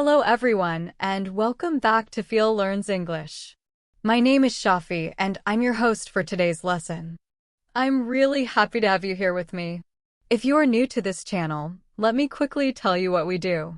Hello everyone, and welcome back to Feel Learns English. My name is Shafi, and I'm your host for today's lesson. I'm really happy to have you here with me. If you are new to this channel, let me quickly tell you what we do.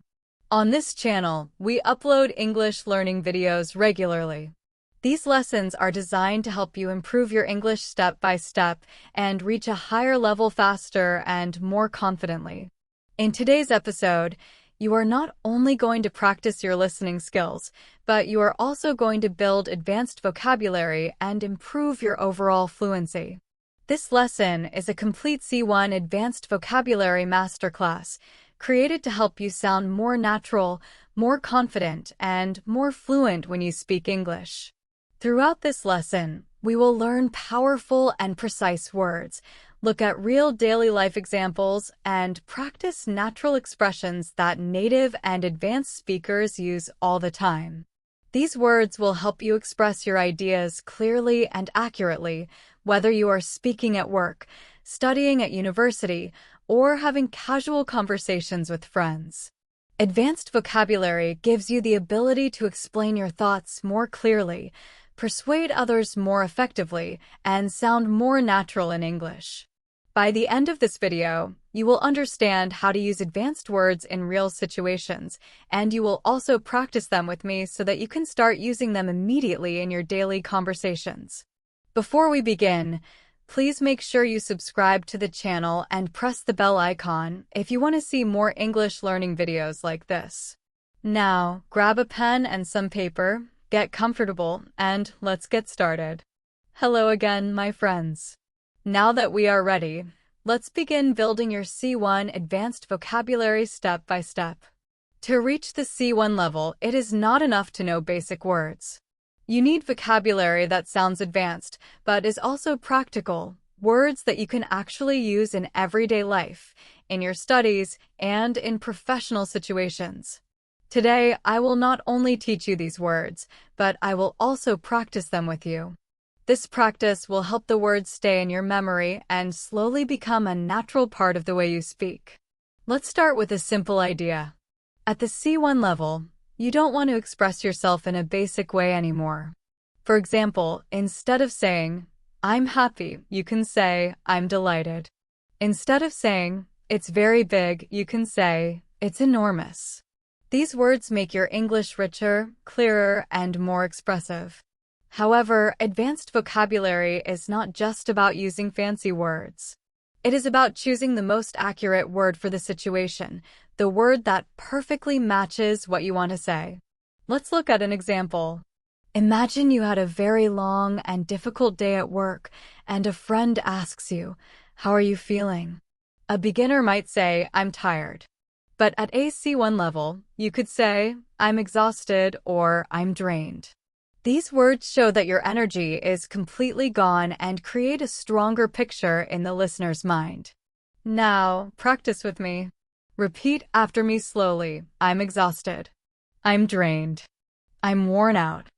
On this channel, we upload English learning videos regularly. These lessons are designed to help you improve your English step by step and reach a higher level faster and more confidently. In today's episode, you are not only going to practice your listening skills, but you are also going to build advanced vocabulary and improve your overall fluency. This lesson is a complete C1 Advanced Vocabulary Masterclass, created to help you sound more natural, more confident, and more fluent when you speak English. Throughout this lesson, we will learn powerful and precise words, look at real daily life examples, and practice natural expressions that native and advanced speakers use all the time. These words will help you express your ideas clearly and accurately, whether you are speaking at work, studying at university, or having casual conversations with friends. Advanced vocabulary gives you the ability to explain your thoughts more clearly, persuade others more effectively, and sound more natural in English. By the end of this video, you will understand how to use advanced words in real situations, and you will also practice them with me so that you can start using them immediately in your daily conversations. Before we begin, please make sure you subscribe to the channel and press the bell icon if you want to see more English learning videos like this. Now, grab a pen and some paper, get comfortable, and let's get started. Hello again, my friends. Now that we are ready, let's begin building your C1 advanced vocabulary step by step. To reach the C1 level, it is not enough to know basic words. You need vocabulary that sounds advanced, but is also practical, words that you can actually use in everyday life, in your studies, and in professional situations. Today, I will not only teach you these words, but I will also practice them with you. This practice will help the words stay in your memory and slowly become a natural part of the way you speak. Let's start with a simple idea. At the C1 level, you don't want to express yourself in a basic way anymore. For example, instead of saying, "I'm happy," you can say, "I'm delighted." Instead of saying, "It's very big," you can say, "It's enormous." These words make your English richer, clearer, and more expressive. However, advanced vocabulary is not just about using fancy words. It is about choosing the most accurate word for the situation, the word that perfectly matches what you want to say. Let's look at an example. Imagine you had a very long and difficult day at work, and a friend asks you, "How are you feeling?" A beginner might say, "I'm tired." But at a C1 level, you could say, "I'm exhausted," or "I'm drained." These words show that your energy is completely gone and create a stronger picture in the listener's mind. Now, practice with me. Repeat after me slowly. I'm exhausted. I'm drained. I'm worn out.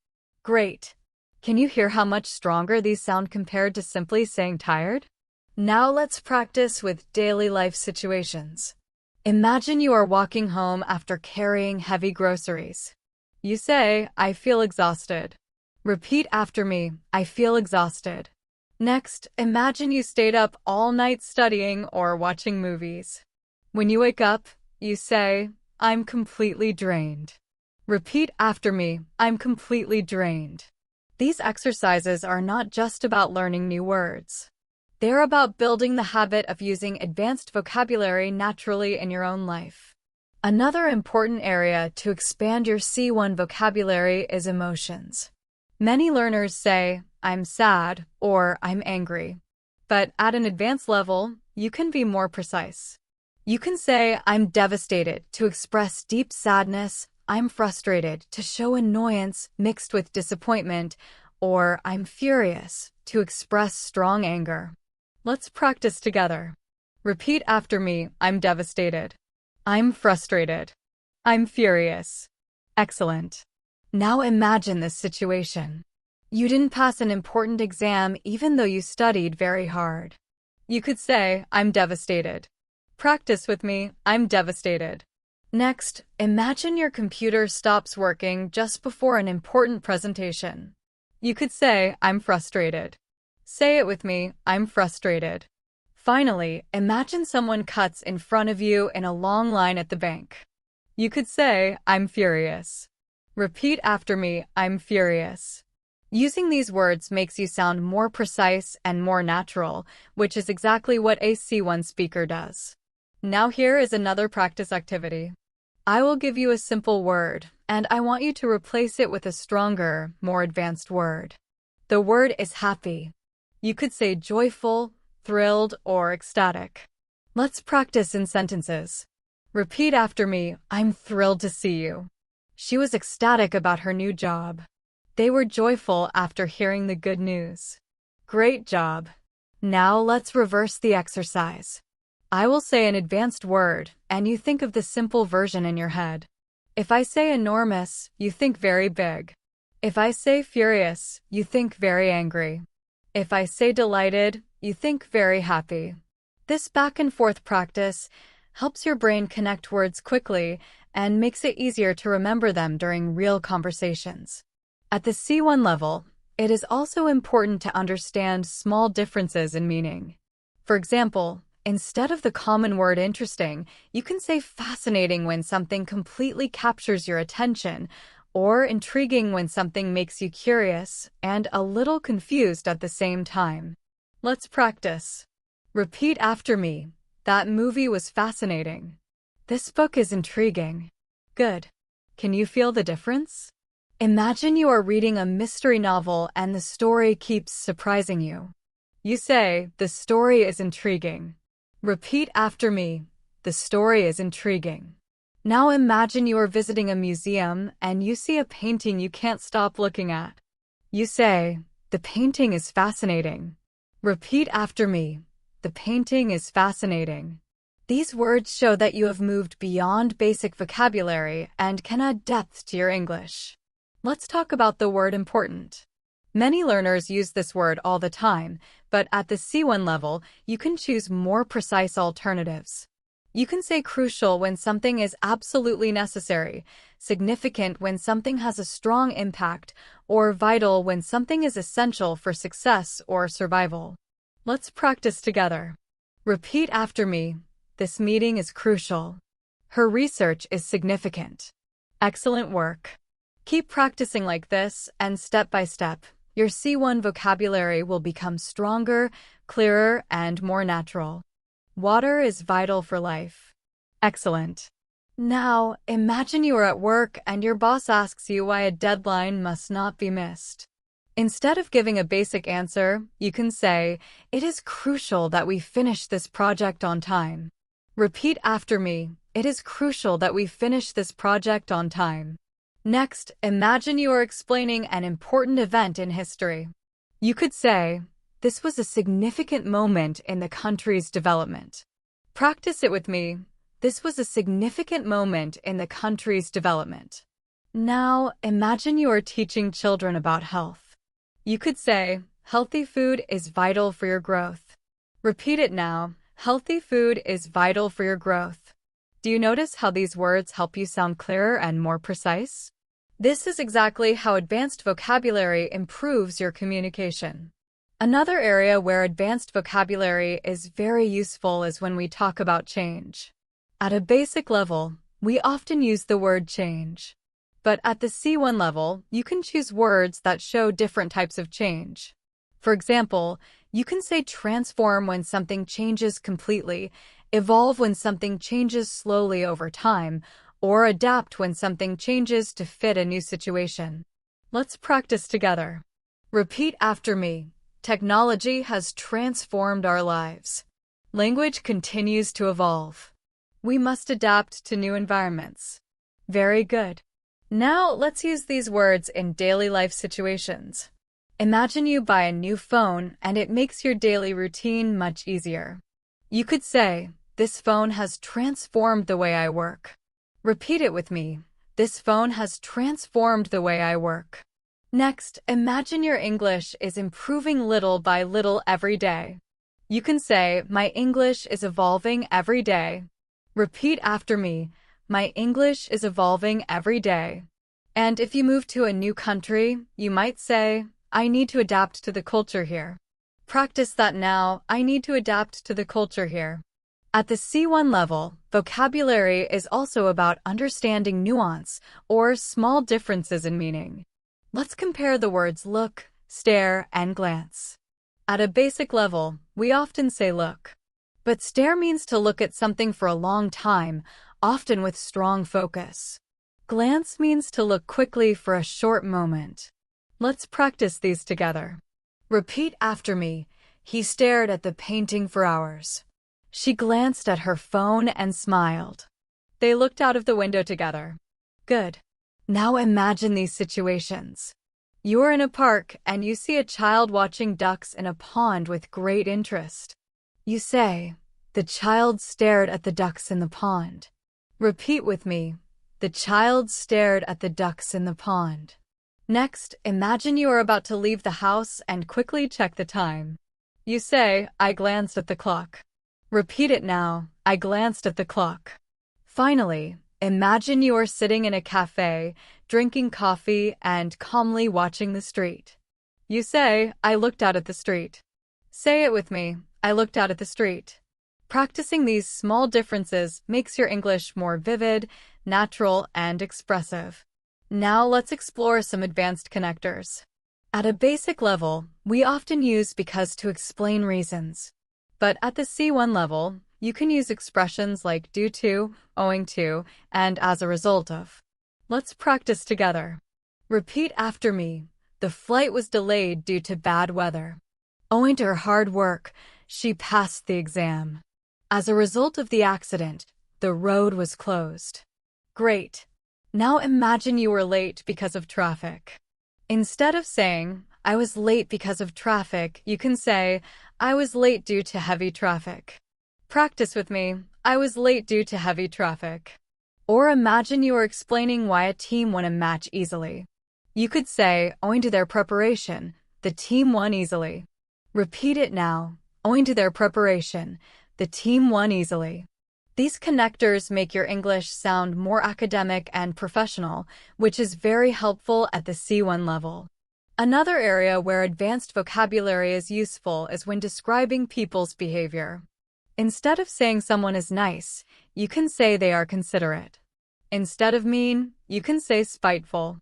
Great. Can you hear how much stronger these sound compared to simply saying tired? Now let's practice with daily life situations. Imagine you are walking home after carrying heavy groceries. You say, "I feel exhausted." Repeat after me, "I feel exhausted." Next, imagine you stayed up all night studying or watching movies. When you wake up, you say, "I'm completely drained." Repeat after me, "I'm completely drained." These exercises are not just about learning new words. They're about building the habit of using advanced vocabulary naturally in your own life. Another important area to expand your C1 vocabulary is emotions. Many learners say, "I'm sad," or "I'm angry." But at an advanced level, you can be more precise. You can say, "I'm devastated," to express deep sadness, "I'm frustrated," to show annoyance mixed with disappointment, or "I'm furious," to express strong anger. Let's practice together. Repeat after me, "I'm devastated." "I'm frustrated." "I'm furious." Excellent. Now imagine this situation. You didn't pass an important exam even though you studied very hard. You could say, "I'm devastated." Practice with me, "I'm devastated." Next, imagine your computer stops working just before an important presentation. You could say, I'm frustrated. Say it with me, I'm frustrated. Finally, imagine someone cuts in front of you in a long line at the bank. You could say, I'm furious. Repeat after me, I'm furious. Using these words makes you sound more precise and more natural, which is exactly what a C1 speaker does. Now here is another practice activity. I will give you a simple word, and I want you to replace it with a stronger, more advanced word. The word is happy. You could say joyful, thrilled, or ecstatic. Let's practice in sentences. Repeat after me, I'm thrilled to see you. She was ecstatic about her new job. They were joyful after hearing the good news. Great job. Now let's reverse the exercise. I will say an advanced word, and you think of the simple version in your head. If I say enormous, you think very big. If I say furious, you think very angry. If I say delighted, you think very happy. This back and forth practice helps your brain connect words quickly and makes it easier to remember them during real conversations. At the C1 level, it is also important to understand small differences in meaning. For example, instead of the common word interesting, you can say fascinating when something completely captures your attention, or intriguing when something makes you curious and a little confused at the same time. Let's practice. Repeat after me. That movie was fascinating. This book is intriguing. Good. Can you feel the difference? Imagine you are reading a mystery novel and the story keeps surprising you. You say, the story is intriguing. Repeat after me. The story is intriguing. Now imagine you are visiting a museum and you see a painting you can't stop looking at. You say, the painting is fascinating. Repeat after me. The painting is fascinating. These words show that you have moved beyond basic vocabulary and can add depth to your English. Let's talk about the word important. Many learners use this word all the time, but at the C1 level, you can choose more precise alternatives. You can say crucial when something is absolutely necessary, significant when something has a strong impact, or vital when something is essential for success or survival. Let's practice together. Repeat after me. This meeting is crucial. Her research is significant. Excellent work. Keep practicing like this, and step by step, your C1 vocabulary will become stronger, clearer, and more natural. Water is vital for life. Excellent. Now, imagine you are at work and your boss asks you why a deadline must not be missed. Instead of giving a basic answer, you can say, it is crucial that we finish this project on time. Repeat after me. It is crucial that we finish this project on time. Next, imagine you are explaining an important event in history. You could say, this was a significant moment in the country's development. Practice it with me. This was a significant moment in the country's development. Now, imagine you are teaching children about health. You could say, healthy food is vital for your growth. Repeat it now. Healthy food is vital for your growth. Do you notice how these words help you sound clearer and more precise? This is exactly how advanced vocabulary improves your communication. Another area where advanced vocabulary is very useful is when we talk about change. At a basic level, we often use the word change. But at the C1 level, you can choose words that show different types of change. For example, you can say transform when something changes completely, evolve when something changes slowly over time, or adapt when something changes to fit a new situation. Let's practice together. Repeat after me. Technology has transformed our lives. Language continues to evolve. We must adapt to new environments. Very good. Now let's use these words in daily life situations. Imagine you buy a new phone and it makes your daily routine much easier. You could say, this phone has transformed the way I work. Repeat it with me. This phone has transformed the way I work. Next, imagine your English is improving little by little every day. You can say, my English is evolving every day. Repeat after me. my English is evolving every day. And if you move to a new country, you might say, I need to adapt to the culture here. Practice that now. I need to adapt to the culture here. At the C1 level, vocabulary is also about understanding nuance or small differences in meaning. Let's compare the words look, stare, and glance. At a basic level, we often say look. But stare means to look at something for a long time, often with strong focus. Glance means to look quickly for a short moment. Let's practice these together. Repeat after me. He stared at the painting for hours. She glanced at her phone and smiled. They looked out of the window together. Good. Now imagine these situations. You're in a park and you see a child watching ducks in a pond with great interest. You say, the child stared at the ducks in the pond. Repeat with me. The child stared at the ducks in the pond. Next, imagine you are about to leave the house and quickly check the time. You say, I glanced at the clock. Repeat it now. I glanced at the clock. Finally, imagine you are sitting in a cafe, drinking coffee and calmly watching the street. You say, I looked out at the street. Say it with me. I looked out at the street. Practicing these small differences makes your English more vivid, natural, and expressive. Now let's explore some advanced connectors. At a basic level, we often use because to explain reasons. But at the C1 level, you can use expressions like due to, owing to, and as a result of. Let's practice together. Repeat after me. The flight was delayed due to bad weather. Owing to her hard work, she passed the exam. As a result of the accident, the road was closed. Great. Now imagine you were late because of traffic. Instead of saying, I was late because of traffic, you can say, I was late due to heavy traffic. Practice with me. I was late due to heavy traffic. Or imagine you are explaining why a team won a match easily. You could say, owing to their preparation, the team won easily. Repeat it now. Owing to their preparation, the team won easily. These connectors make your English sound more academic and professional, which is very helpful at the C1 level. Another area where advanced vocabulary is useful is when describing people's behavior. Instead of saying someone is nice, you can say they are considerate. Instead of mean, you can say spiteful.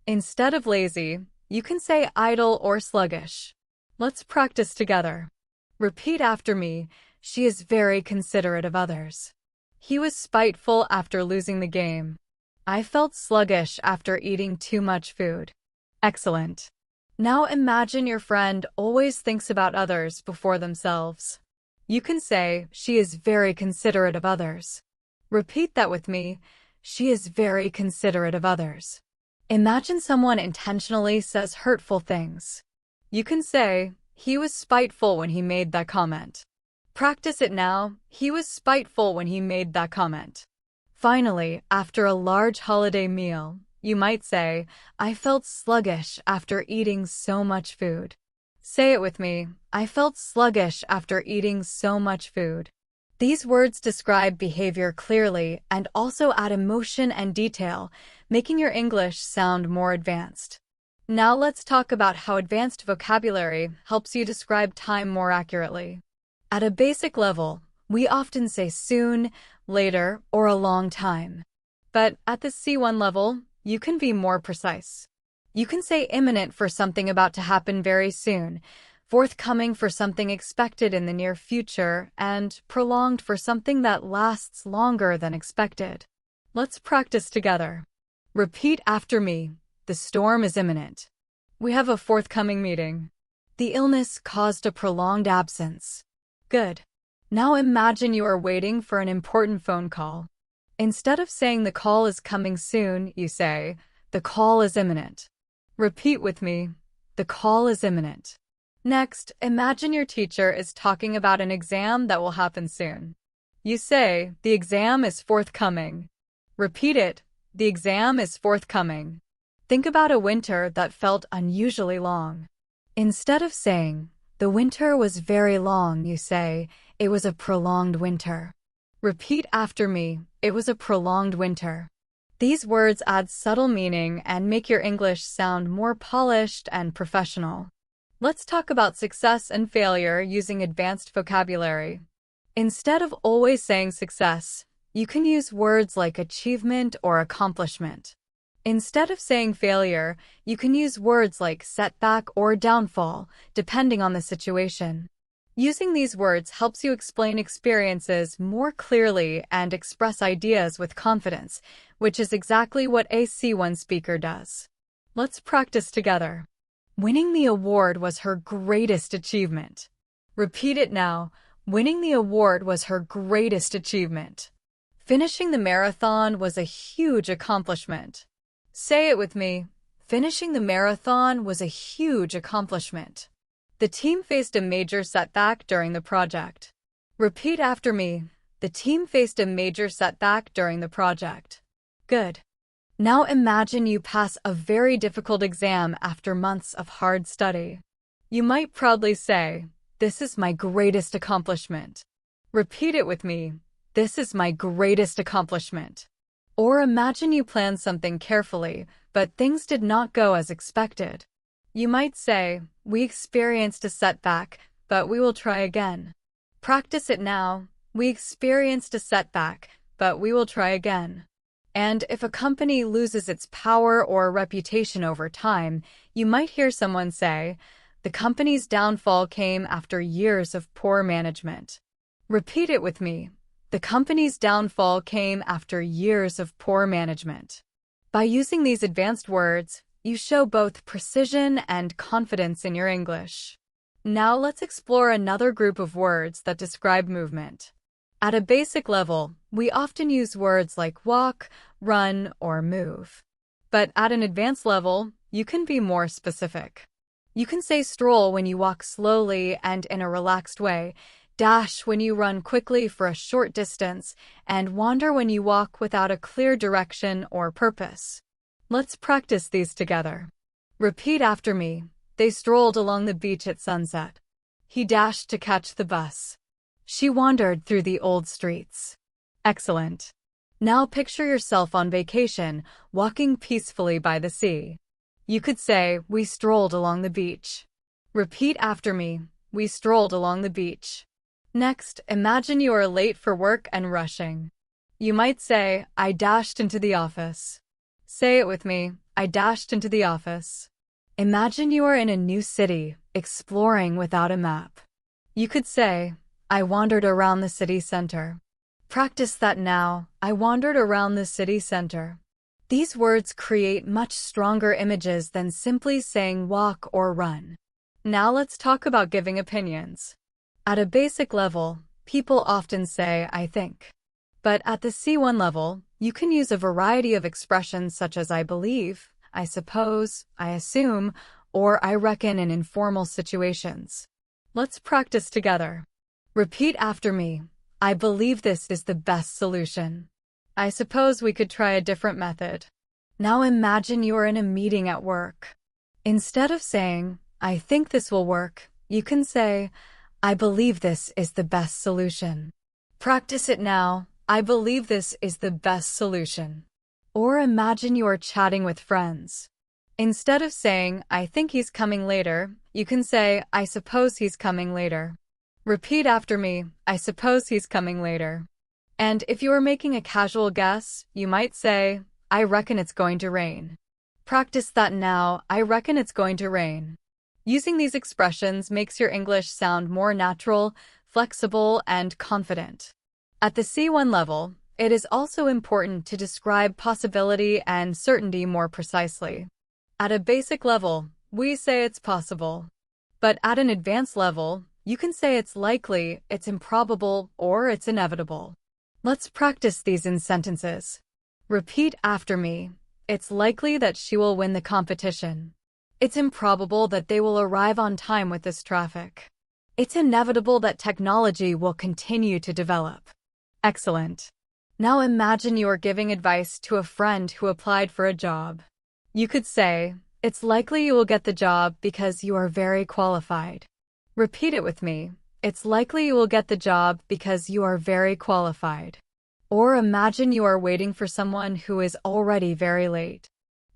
Instead of lazy, you can say idle or sluggish. Let's practice together. Repeat after me. She is very considerate of others. He was spiteful after losing the game. I felt sluggish after eating too much food. Excellent. Now imagine your friend always thinks about others before themselves. You can say, she is very considerate of others. Repeat that with me. She is very considerate of others. Imagine someone intentionally says hurtful things. You can say, he was spiteful when he made that comment. Practice it now. He was spiteful when he made that comment. Finally, after a large holiday meal, you might say, I felt sluggish after eating so much food. Say it with me. I felt sluggish after eating so much food. These words describe behavior clearly and also add emotion and detail, making your English sound more advanced. Now let's talk about how advanced vocabulary helps you describe time more accurately. At a basic level, we often say soon, later, or a long time. But at the C1 level, you can be more precise. You can say imminent for something about to happen very soon, forthcoming for something expected in the near future, and prolonged for something that lasts longer than expected. Let's practice together. Repeat after me. The storm is imminent. We have a forthcoming meeting. The illness caused a prolonged absence. Good. Now imagine you are waiting for an important phone call. Instead of saying the call is coming soon, you say, the call is imminent. Repeat with me. The call is imminent. Next, imagine your teacher is talking about an exam that will happen soon. You say, the exam is forthcoming. Repeat it. The exam is forthcoming. Think about a winter that felt unusually long. Instead of saying, the winter was very long, you say, it was a prolonged winter. Repeat after me. It was a prolonged winter. These words add subtle meaning and make your English sound more polished and professional. Let's talk about success and failure using advanced vocabulary. Instead of always saying success, you can use words like achievement or accomplishment. Instead of saying failure, you can use words like setback or downfall, depending on the situation. Using these words helps you explain experiences more clearly and express ideas with confidence, which is exactly what a C1 speaker does. Let's practice together. Winning the award was her greatest achievement. Repeat it now. Winning the award was her greatest achievement. Finishing the marathon was a huge accomplishment. Say it with me. Finishing the marathon was a huge accomplishment. The team faced a major setback during the project. Repeat after me. The team faced a major setback during the project. Good. Now imagine you pass a very difficult exam after months of hard study. You might proudly say, "This is my greatest accomplishment." Repeat it with me. This is my greatest accomplishment. Or imagine you planned something carefully, but things did not go as expected. You might say, "We experienced a setback, but we will try again." Practice it now. We experienced a setback, but we will try again. And if a company loses its power or reputation over time, you might hear someone say, "The company's downfall came after years of poor management." Repeat it with me. The company's downfall came after years of poor management. By using these advanced words, you show both precision and confidence in your English. Now let's explore another group of words that describe movement. At a basic level, we often use words like walk, run, or move. But at an advanced level, you can be more specific. You can say stroll when you walk slowly and in a relaxed way, dash when you run quickly for a short distance, and wander when you walk without a clear direction or purpose. Let's practice these together. Repeat after me. They strolled along the beach at sunset. He dashed to catch the bus. She wandered through the old streets. Excellent. Now picture yourself on vacation, walking peacefully by the sea. You could say, "We strolled along the beach." Repeat after me. We strolled along the beach. Next, imagine you are late for work and rushing. You might say, "I dashed into the office." Say it with me. I dashed into the office. Imagine you are in a new city, exploring without a map. You could say, "I wandered around the city center." Practice that now. I wandered around the city center. These words create much stronger images than simply saying walk or run. Now let's talk about giving opinions. At a basic level, people often say, "I think." But at the C1 level, you can use a variety of expressions such as "I believe," "I suppose," "I assume," or "I reckon" in informal situations. Let's practice together. Repeat after me. I believe this is the best solution. I suppose we could try a different method. Now imagine you are in a meeting at work. Instead of saying, "I think this will work," you can say, "I believe this is the best solution." Practice it now. I believe this is the best solution. Or imagine you are chatting with friends. Instead of saying, "I think he's coming later," you can say, "I suppose he's coming later." Repeat after me. I suppose he's coming later. And if you are making a casual guess, you might say, "I reckon it's going to rain." Practice that now. I reckon it's going to rain. Using these expressions makes your English sound more natural, flexible, and confident. At the C1 level, it is also important to describe possibility and certainty more precisely. At a basic level, we say it's possible. But at an advanced level, you can say it's likely, it's improbable, or it's inevitable. Let's practice these in sentences. Repeat after me. It's likely that she will win the competition. It's improbable that they will arrive on time with this traffic. It's inevitable that technology will continue to develop. Excellent. Now imagine you are giving advice to a friend who applied for a job. You could say, "It's likely you will get the job because you are very qualified." Repeat it with me. it's likely you will get the job because you are very qualified. Or imagine you are waiting for someone who is already very late.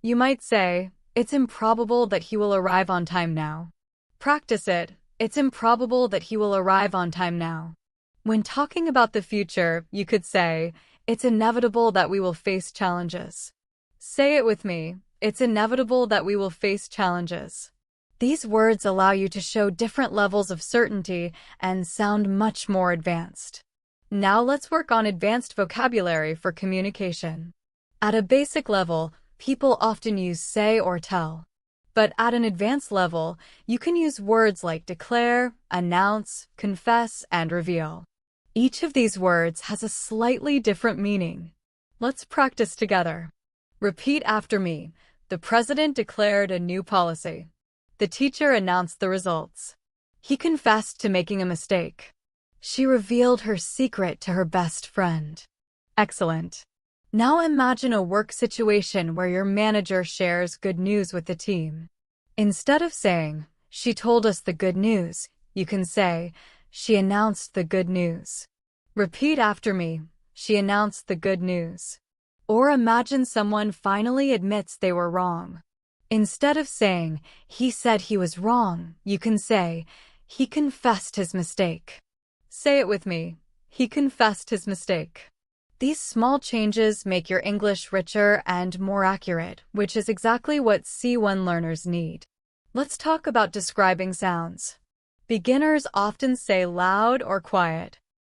You might say, it's improbable that he will arrive on time now. Practice it. It's improbable that he will arrive on time now. When talking about the future, you could say, it's inevitable that we will face challenges. Say it with me. It's inevitable that we will face challenges. These words allow you to show different levels of certainty and sound much more advanced. Now let's work on advanced vocabulary for communication. At a basic level, people often use say or tell. But at an advanced level, you can use words like declare, announce, confess, and reveal. Each of these words has a slightly different meaning. Let's practice together. Repeat after me. The president declared a new policy. The teacher announced the results. He confessed to making a mistake. She revealed her secret to her best friend. Excellent. Now imagine a work situation where your manager shares good news with the team. Instead of saying, she told us the good news, you can say, she announced the good news. Repeat after me. She announced the good news. Or imagine someone finally admits they were wrong. Instead of saying, he said he was wrong, you can say, he confessed his mistake. Say it with me. He confessed his mistake. These small changes make your English richer and more accurate, which is exactly what C1 learners need. Let's talk about describing sounds. Beginners often say loud or quiet.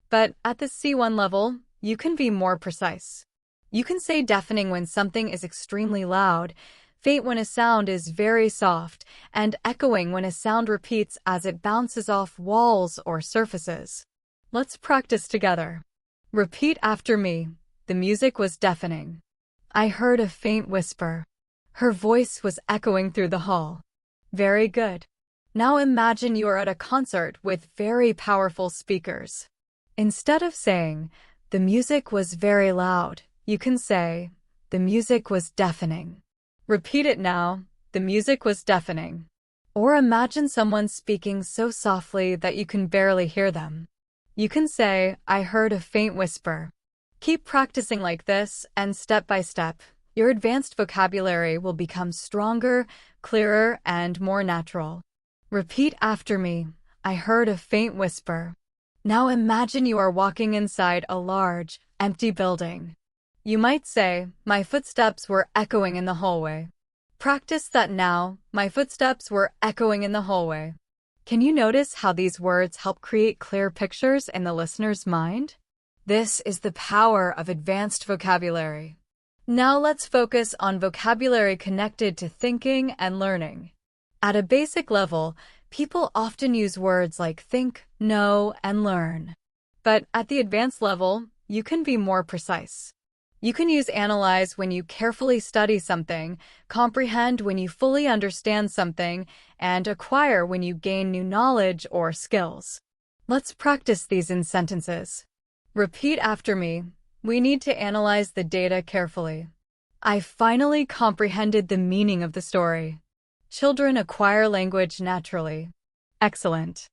But at the C1 level, you can be more precise. You can say deafening when something is extremely loud, faint when a sound is very soft, and echoing when a sound repeats as it bounces off walls or surfaces. Let's practice together. Repeat after me. The music was deafening. I heard a faint whisper. Her voice was echoing through the hall. Very good. Now imagine you are at a concert with very powerful speakers. Instead of saying, the music was very loud, you can say, the music was deafening. Repeat it now. The music was deafening. Or imagine someone speaking so softly that you can barely hear them. You can say, I heard a faint whisper. Keep practicing like this, and step by step, your advanced vocabulary will become stronger, clearer, and more natural. Repeat after me. I heard a faint whisper. Now imagine you are walking inside a large, empty building. You might say, my footsteps were echoing in the hallway. Practice that now. My footsteps were echoing in the hallway. Can you notice how these words help create clear pictures in the listener's mind? This is the power of advanced vocabulary. Now let's focus on vocabulary connected to thinking and learning. At a basic level, people often use words like think, know, and learn. But at the advanced level, you can be more precise. You can use analyze when you carefully study something, comprehend when you fully understand something, and acquire when you gain new knowledge or skills. Let's practice these in sentences. Repeat after me. We need to analyze the data carefully. I finally comprehended the meaning of the story. Children acquire language naturally. Excellent.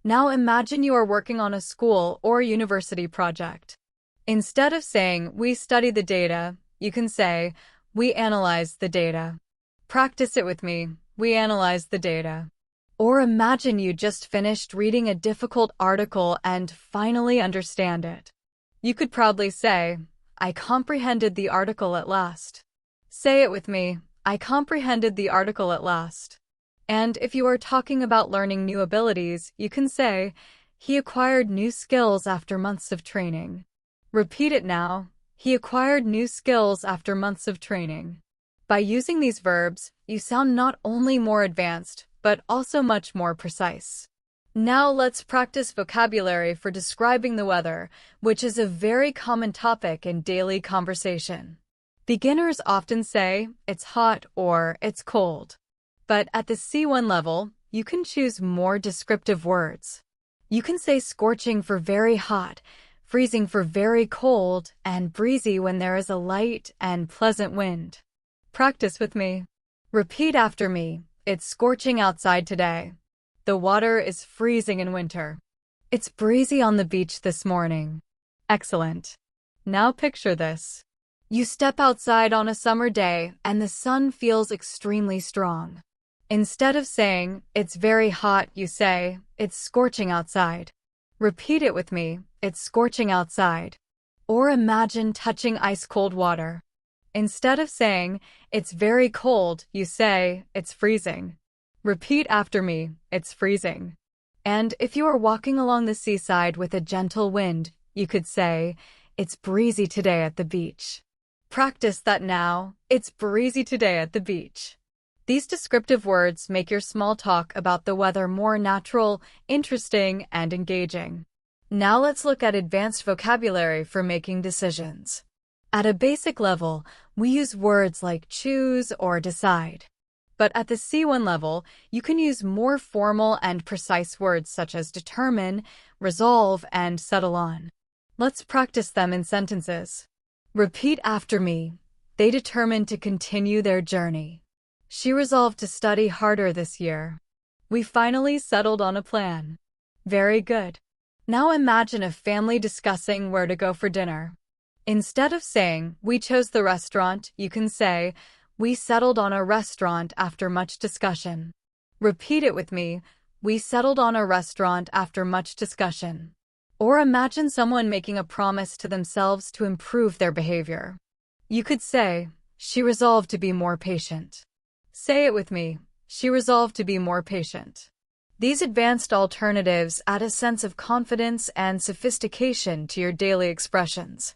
Now imagine you are working on a school or university project. Instead of saying, we study the data, you can say, we analyze the data. Practice it with me. We analyze the data. Or imagine you just finished reading a difficult article and finally understand it. You could proudly say, I comprehended the article at last. Say it with me. I comprehended the article at last. And if you are talking about learning new abilities, you can say, he acquired new skills after months of training. Repeat it now. He acquired new skills after months of training. By using these verbs, you sound not only more advanced, but also much more precise. Now let's practice vocabulary for describing the weather, which is a very common topic in daily conversation. Beginners often say, it's hot or it's cold. But at the C1 level, you can choose more descriptive words. You can say scorching for very hot, freezing for very cold, and breezy when there is a light and pleasant wind. Practice with me. Repeat after me. It's scorching outside today. The water is freezing in winter. It's breezy on the beach this morning. Excellent. Now picture this. You step outside on a summer day and the sun feels extremely strong. Instead of saying, "It's very hot," you say, "It's scorching outside." Repeat it with me, "It's scorching outside." Or imagine touching ice-cold water. Instead of saying, "It's very cold," you say, "It's freezing." Repeat after me, "It's freezing." And if you are walking along the seaside with a gentle wind, you could say, "It's breezy today at the beach." Practice that now. It's breezy today at the beach. These descriptive words make your small talk about the weather more natural, interesting, and engaging. Now let's look at advanced vocabulary for making decisions. At a basic level, we use words like choose or decide. But at the C1 level, you can use more formal and precise words such as determine, resolve, and settle on. Let's practice them in sentences. Repeat after me. They determined to continue their journey. She resolved to study harder this year. We finally settled on a plan. Very good. Now imagine a family discussing where to go for dinner. Instead of saying, "We chose the restaurant," you can say, "We settled on a restaurant after much discussion." Repeat it with me. We settled on a restaurant after much discussion. Or imagine someone making a promise to themselves to improve their behavior. You could say, "She resolved to be more patient." Say it with me. She resolved to be more patient. These advanced alternatives add a sense of confidence and sophistication to your daily expressions.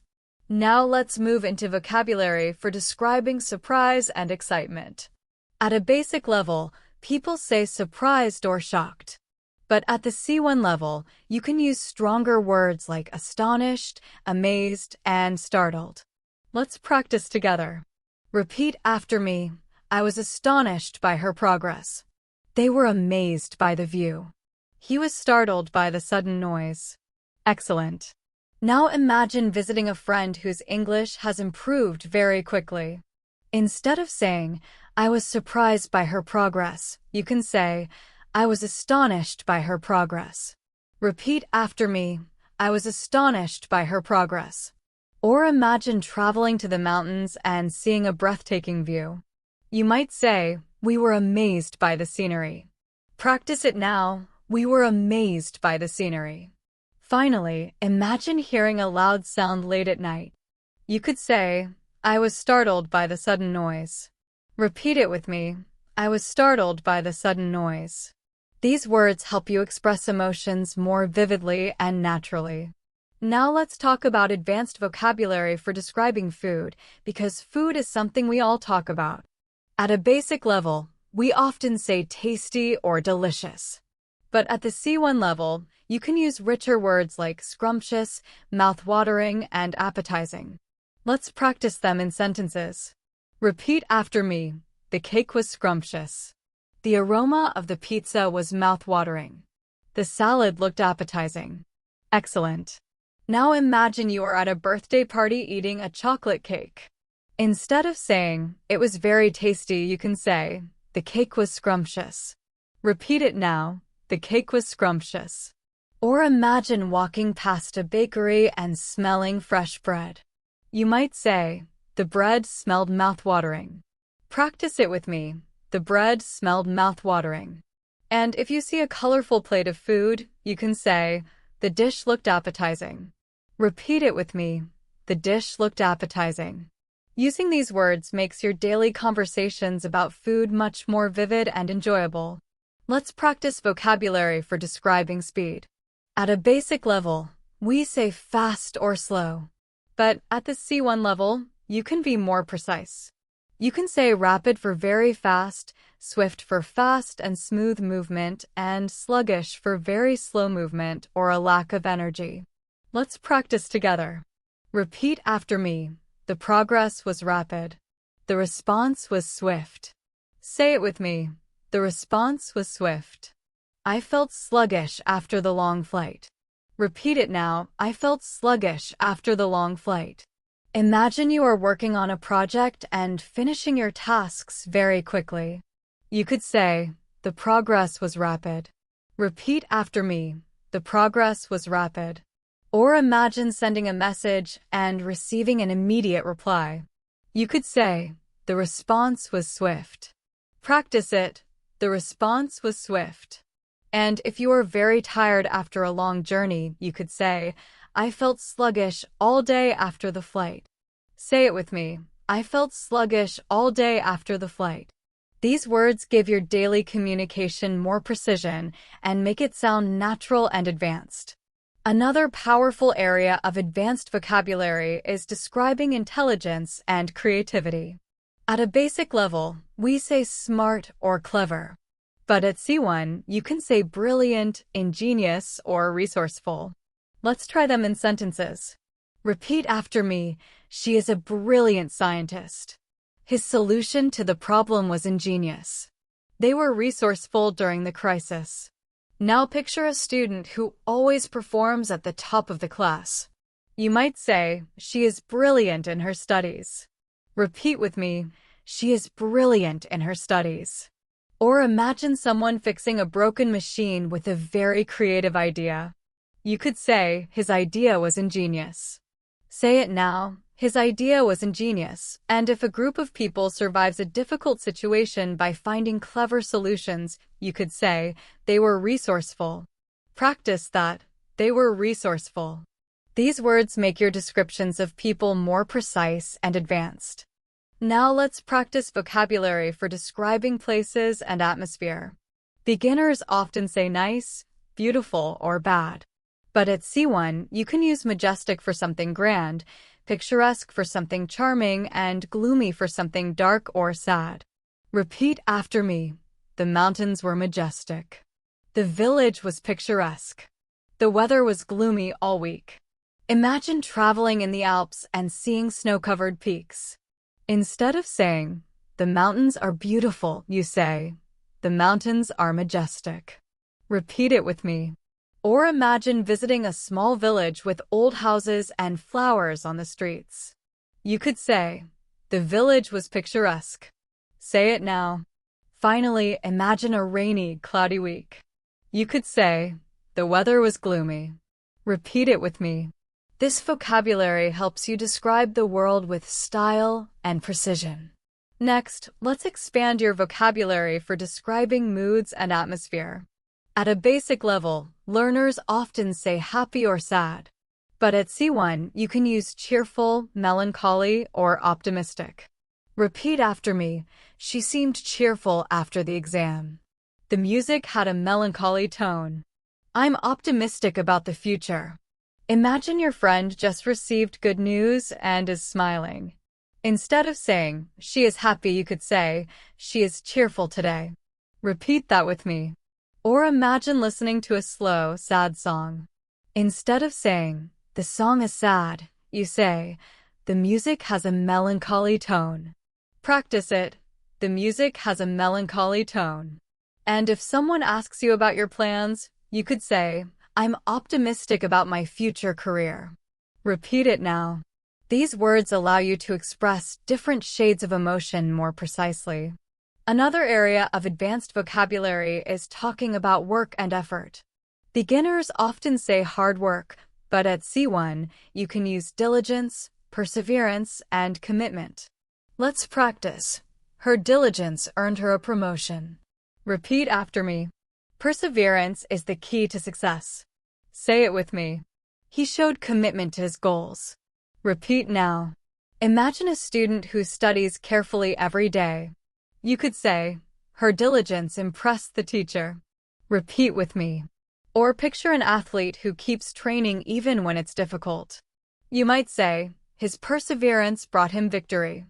Now let's move into vocabulary for describing surprise and excitement. At a basic level, people say surprised or shocked. But at the C1 level, you can use stronger words like astonished, amazed, and startled. Let's practice together. Repeat after me. I was astonished by her progress. They were amazed by the view. He was startled by the sudden noise. Excellent. Now imagine visiting a friend whose English has improved very quickly. Instead of saying, "I was surprised by her progress," you can say, "I was astonished by her progress." Repeat after me. I was astonished by her progress. Or imagine traveling to the mountains and seeing a breathtaking view. You might say, "We were amazed by the scenery." Practice it now. We were amazed by the scenery. Finally, imagine hearing a loud sound late at night. You could say, "I was startled by the sudden noise." Repeat it with me. I was startled by the sudden noise. These words help you express emotions more vividly and naturally. Now let's talk about advanced vocabulary for describing food, because food is something we all talk about. At a basic level, we often say tasty or delicious. But at the C1 level, you can use richer words like scrumptious, mouth-watering, and appetizing. Let's practice them in sentences. Repeat after me. The cake was scrumptious. The aroma of the pizza was mouth-watering. The salad looked appetizing. Excellent. Now imagine you are at a birthday party eating a chocolate cake. Instead of saying, "It was very tasty," you can say, "The cake was scrumptious." Repeat it now. The cake was scrumptious. Or imagine walking past a bakery and smelling fresh bread. You might say, "The bread smelled mouth-watering." Practice it with me. The bread smelled mouth-watering. And if you see a colorful plate of food, you can say, "The dish looked appetizing." Repeat it with me. The dish looked appetizing. Using these words makes your daily conversations about food much more vivid and enjoyable. Let's practice vocabulary for describing speed. At a basic level, we say fast or slow. But at the C1 level, you can be more precise. You can say rapid for very fast, swift for fast and smooth movement, and sluggish for very slow movement or a lack of energy. Let's practice together. Repeat after me. The progress was rapid. The response was swift. Say it with me. The response was swift. I felt sluggish after the long flight. Repeat it now. I felt sluggish after the long flight. Imagine you are working on a project and finishing your tasks very quickly. You could say, "The progress was rapid." Repeat after me. the progress was rapid. Or imagine sending a message and receiving an immediate reply. You could say, the response was swift. Practice it. The response was swift. And if you are very tired after a long journey, you could say, I felt sluggish all day after the flight. Say it with me. I felt sluggish all day after the flight. These words give your daily communication more precision and make it sound natural and advanced. Another powerful area of advanced vocabulary is describing intelligence and creativity. At a basic level, we say smart or clever. But at C1, you can say brilliant, ingenious, or resourceful. Let's try them in sentences. Repeat after me. She is a brilliant scientist. His solution to the problem was ingenious. They were resourceful during the crisis. Now picture a student who always performs at the top of the class. You might say, she is brilliant in her studies. Repeat with me, she is brilliant in her studies. Or imagine someone fixing a broken machine with a very creative idea. You could say, his idea was ingenious. Say it now, his idea was ingenious, and if a group of people survives a difficult situation by finding clever solutions, you could say, they were resourceful. Practice that, they were resourceful. These words make your descriptions of people more precise and advanced. Now let's practice vocabulary for describing places and atmosphere. Beginners often say nice, beautiful, or bad. But at C1, you can use majestic for something grand, picturesque for something charming, and gloomy for something dark or sad. Repeat after me. The mountains were majestic. The village was picturesque. The weather was gloomy all week. Imagine traveling in the Alps and seeing snow-covered peaks. Instead of saying, the mountains are beautiful, you say, the mountains are majestic. Repeat it with me. Or imagine visiting a small village with old houses and flowers on the streets. You could say, the village was picturesque. Say it now. Finally, imagine a rainy, cloudy week. You could say, the weather was gloomy. Repeat it with me. This vocabulary helps you describe the world with style and precision. Next, let's expand your vocabulary for describing moods and atmosphere. At a basic level, learners often say happy or sad. But at C1, you can use cheerful, melancholy, or optimistic. Repeat after me. She seemed cheerful after the exam. The music had a melancholy tone. I'm optimistic about the future. Imagine your friend just received good news and is smiling. Instead of saying, she is happy, you could say, she is cheerful today. Repeat that with me. Or imagine listening to a slow, sad song. Instead of saying, the song is sad, you say, the music has a melancholy tone. Practice it. The music has a melancholy tone. And if someone asks you about your plans, you could say, I'm optimistic about my future career. Repeat it now. These words allow you to express different shades of emotion more precisely. Another area of advanced vocabulary is talking about work and effort. Beginners often say hard work, but at C1, you can use diligence, perseverance, and commitment. Let's practice. Her diligence earned her a promotion. Repeat after me. Perseverance is the key to success. Say it with me. He showed commitment to his goals. Repeat now. Imagine a student who studies carefully every day. You could say, her diligence impressed the teacher. Repeat with me. Or picture an athlete who keeps training even when it's difficult. You might say, his perseverance brought him victory.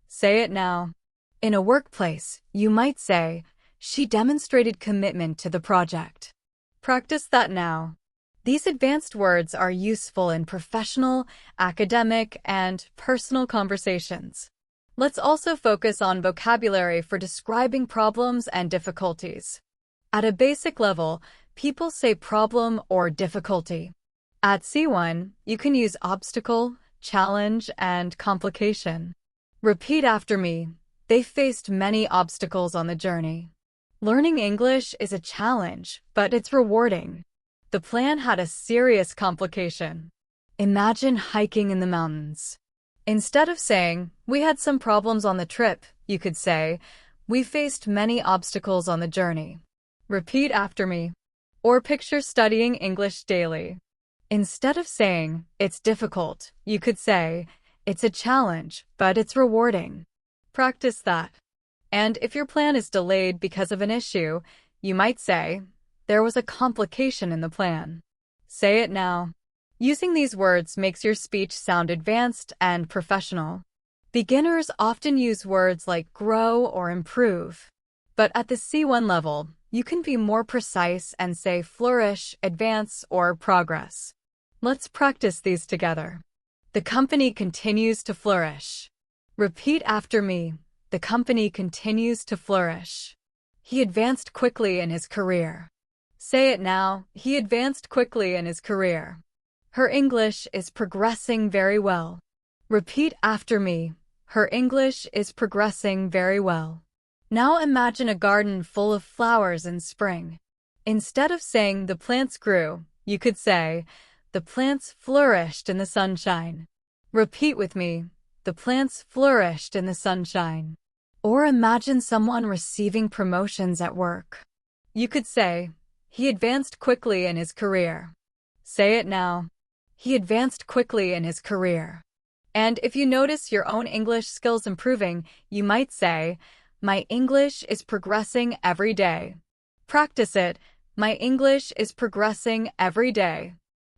Say it now. In a workplace, you might say, she demonstrated commitment to the project. Practice that now. These advanced words are useful in professional, academic, and personal conversations. Let's also focus on vocabulary for describing problems and difficulties. At a basic level, people say problem or difficulty. At C1, you can use obstacle, challenge, and complication. Repeat after me. They faced many obstacles on the journey. Learning English is a challenge, but it's rewarding. The plan had a serious complication. Imagine hiking in the mountains. Instead of saying, "We had some problems on the trip," you could say, "We faced many obstacles on the journey." Repeat after me. Or picture studying English daily. Instead of saying, "It's difficult," you could say, "It's a challenge, but it's rewarding." Practice that. And if your plan is delayed because of an issue, you might say, "There was a complication in the plan." Say it now. Using these words makes your speech sound advanced and professional. Beginners often use words like grow or improve. But at the C1 level, you can be more precise and say flourish, advance, or progress. Let's practice these together. The company continues to flourish. Repeat after me. The company continues to flourish. He advanced quickly in his career. Say it now. He advanced quickly in his career. Her English is progressing very well. Repeat after me. Her English is progressing very well. Now imagine a garden full of flowers in spring. Instead of saying the plants grew, you could say, "The plants flourished in the sunshine." Repeat with me. The plants flourished in the sunshine. Or imagine someone receiving promotions at work. You could say, "He advanced quickly in his career." Say it now. He advanced quickly in his career. And if you notice your own English skills improving, you might say, "My English is progressing every day." Practice it. My English is progressing every day.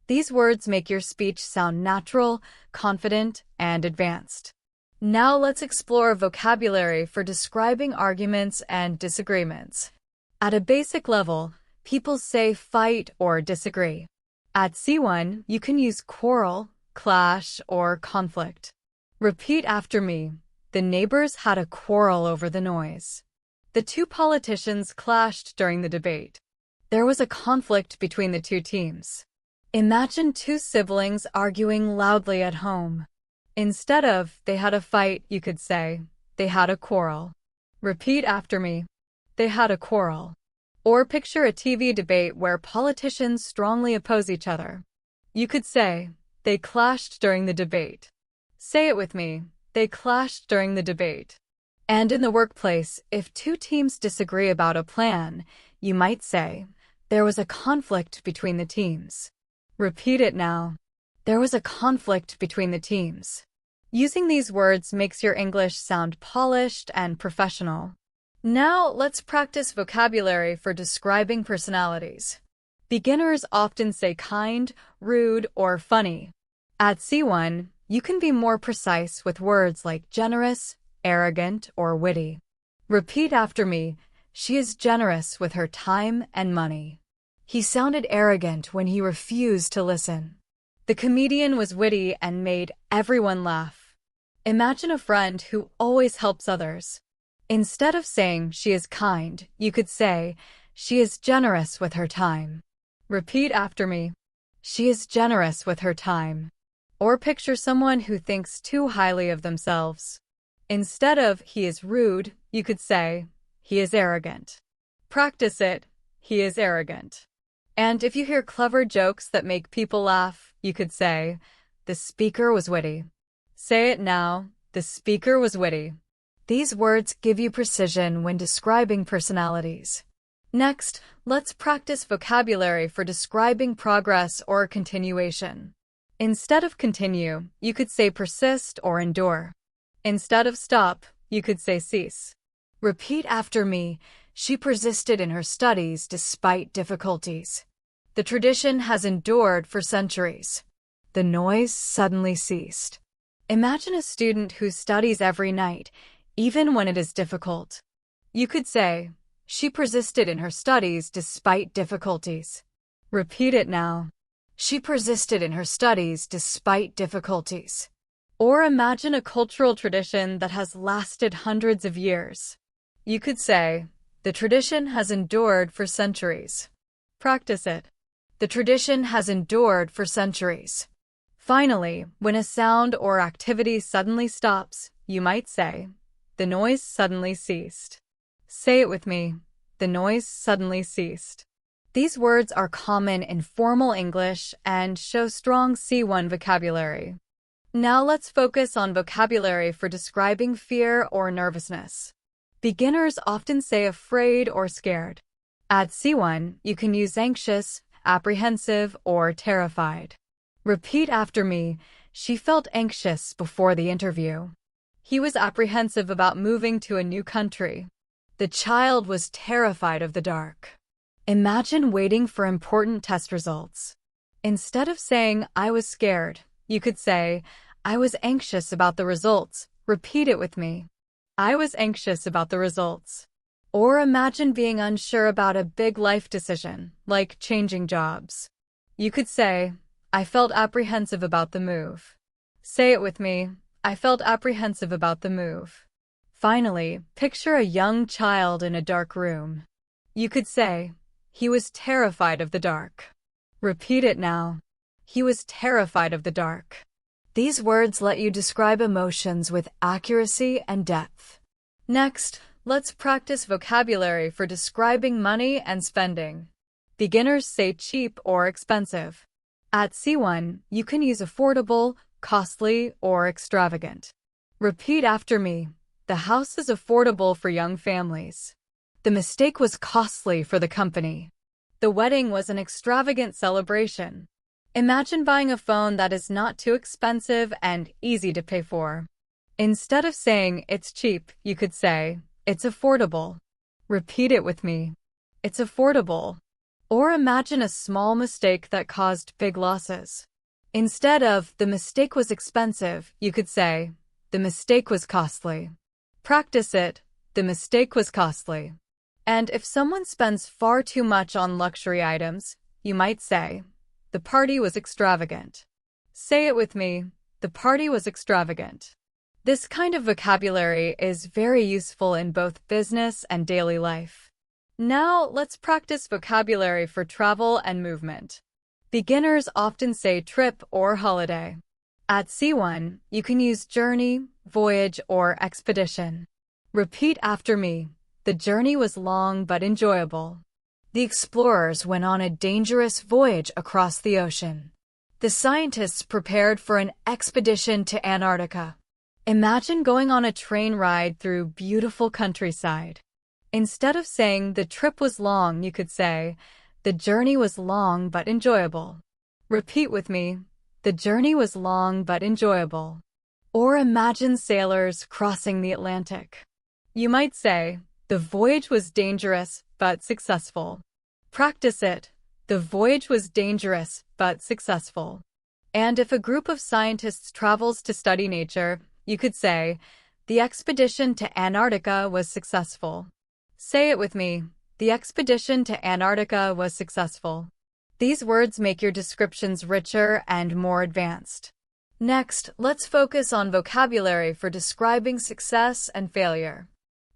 These words make your speech sound natural, confident, and advanced. Now let's explore vocabulary for describing arguments and disagreements. At a basic level, people say fight or disagree. At C1, you can use quarrel, clash, or conflict. Repeat after me. The neighbors had a quarrel over the noise. The two politicians clashed during the debate. There was a conflict between the two teams. Imagine two siblings arguing loudly at home. Instead of "they had a fight," you could say, "They had a quarrel." Repeat after me. They had a quarrel. Or picture a TV debate where politicians strongly oppose each other. You could say, "They clashed during the debate." Say it with me. They clashed during the debate. And in the workplace, if two teams disagree about a plan, you might say, "There was a conflict between the teams." Repeat it now. There was a conflict between the teams. Using these words makes your English sound polished and professional. Now let's practice vocabulary for describing personalities. Beginners often say kind, rude, or funny. At C1, you can be more precise with words like generous, arrogant, or witty. Repeat after me. She is generous with her time and money. He sounded arrogant when he refused to listen. The comedian was witty and made everyone laugh. Imagine a friend who always helps others. Instead of saying she is kind, you could say, "She is generous with her time." Repeat after me. She is generous with her time. Or picture someone who thinks too highly of themselves. Instead of "he is rude," you could say, "He is arrogant." Practice it. He is arrogant. And if you hear clever jokes that make people laugh, you could say, "The speaker was witty." Say it now. The speaker was witty. These words give you precision when describing personalities. Next, let's practice vocabulary for describing progress or continuation. Instead of continue, you could say persist or endure. Instead of stop, you could say cease. Repeat after me. She persisted in her studies despite difficulties. The tradition has endured for centuries. The noise suddenly ceased. Imagine a student who studies every night, even when it is difficult. You could say, "She persisted in her studies despite difficulties." Repeat it now. She persisted in her studies despite difficulties. Or imagine a cultural tradition that has lasted hundreds of years. You could say, "The tradition has endured for centuries." Practice it. The tradition has endured for centuries. Finally, when a sound or activity suddenly stops, you might say, "The noise suddenly ceased." Say it with me. The noise suddenly ceased. These words are common in formal English and show strong C1 vocabulary. Now let's focus on vocabulary for describing fear or nervousness. Beginners often say afraid or scared. At C1, you can use anxious, apprehensive, or terrified. Repeat after me. She felt anxious before the interview. He was apprehensive about moving to a new country. The child was terrified of the dark. Imagine waiting for important test results. Instead of saying, I was scared, you could say, I was anxious about the results. Repeat it with me. I was anxious about the results. Or imagine being unsure about a big life decision, like changing jobs. You could say, I felt apprehensive about the move. Say it with me. I felt apprehensive about the move. Finally, picture a young child in a dark room. You could say, he was terrified of the dark. Repeat it now. He was terrified of the dark. These words let you describe emotions with accuracy and depth. Next, let's practice vocabulary for describing money and spending. Beginners say cheap or expensive. At C1, you can use affordable, costly, or extravagant. Repeat after me. The house is affordable for young families. The mistake was costly for the company. The wedding was an extravagant celebration. Imagine buying a phone that is not too expensive and easy to pay for. Instead of saying it's cheap, you could say it's affordable. Repeat it with me. It's affordable. Or imagine a small mistake that caused big losses. Instead of the mistake was expensive, you could say the mistake was costly. Practice it. The mistake was costly. And if someone spends far too much on luxury items, you might say, the party was extravagant. Say it with me. The party was extravagant. This kind of vocabulary is very useful in both business and daily life. Now, let's practice vocabulary for travel and movement. Beginners often say trip or holiday. At C1, you can use journey, voyage, or expedition. Repeat after me. The journey was long but enjoyable. The explorers went on a dangerous voyage across the ocean. The scientists prepared for an expedition to Antarctica. Imagine going on a train ride through beautiful countryside. Instead of saying the trip was long, you could say, the journey was long but enjoyable. Repeat with me. The journey was long but enjoyable. Or imagine sailors crossing the Atlantic. You might say, the voyage was dangerous but successful. Practice it. The voyage was dangerous but successful. And if a group of scientists travels to study nature, you could say, the expedition to Antarctica was successful. Say it with me. The expedition to Antarctica was successful. These words make your descriptions richer and more advanced. Next, let's focus on vocabulary for describing success and failure.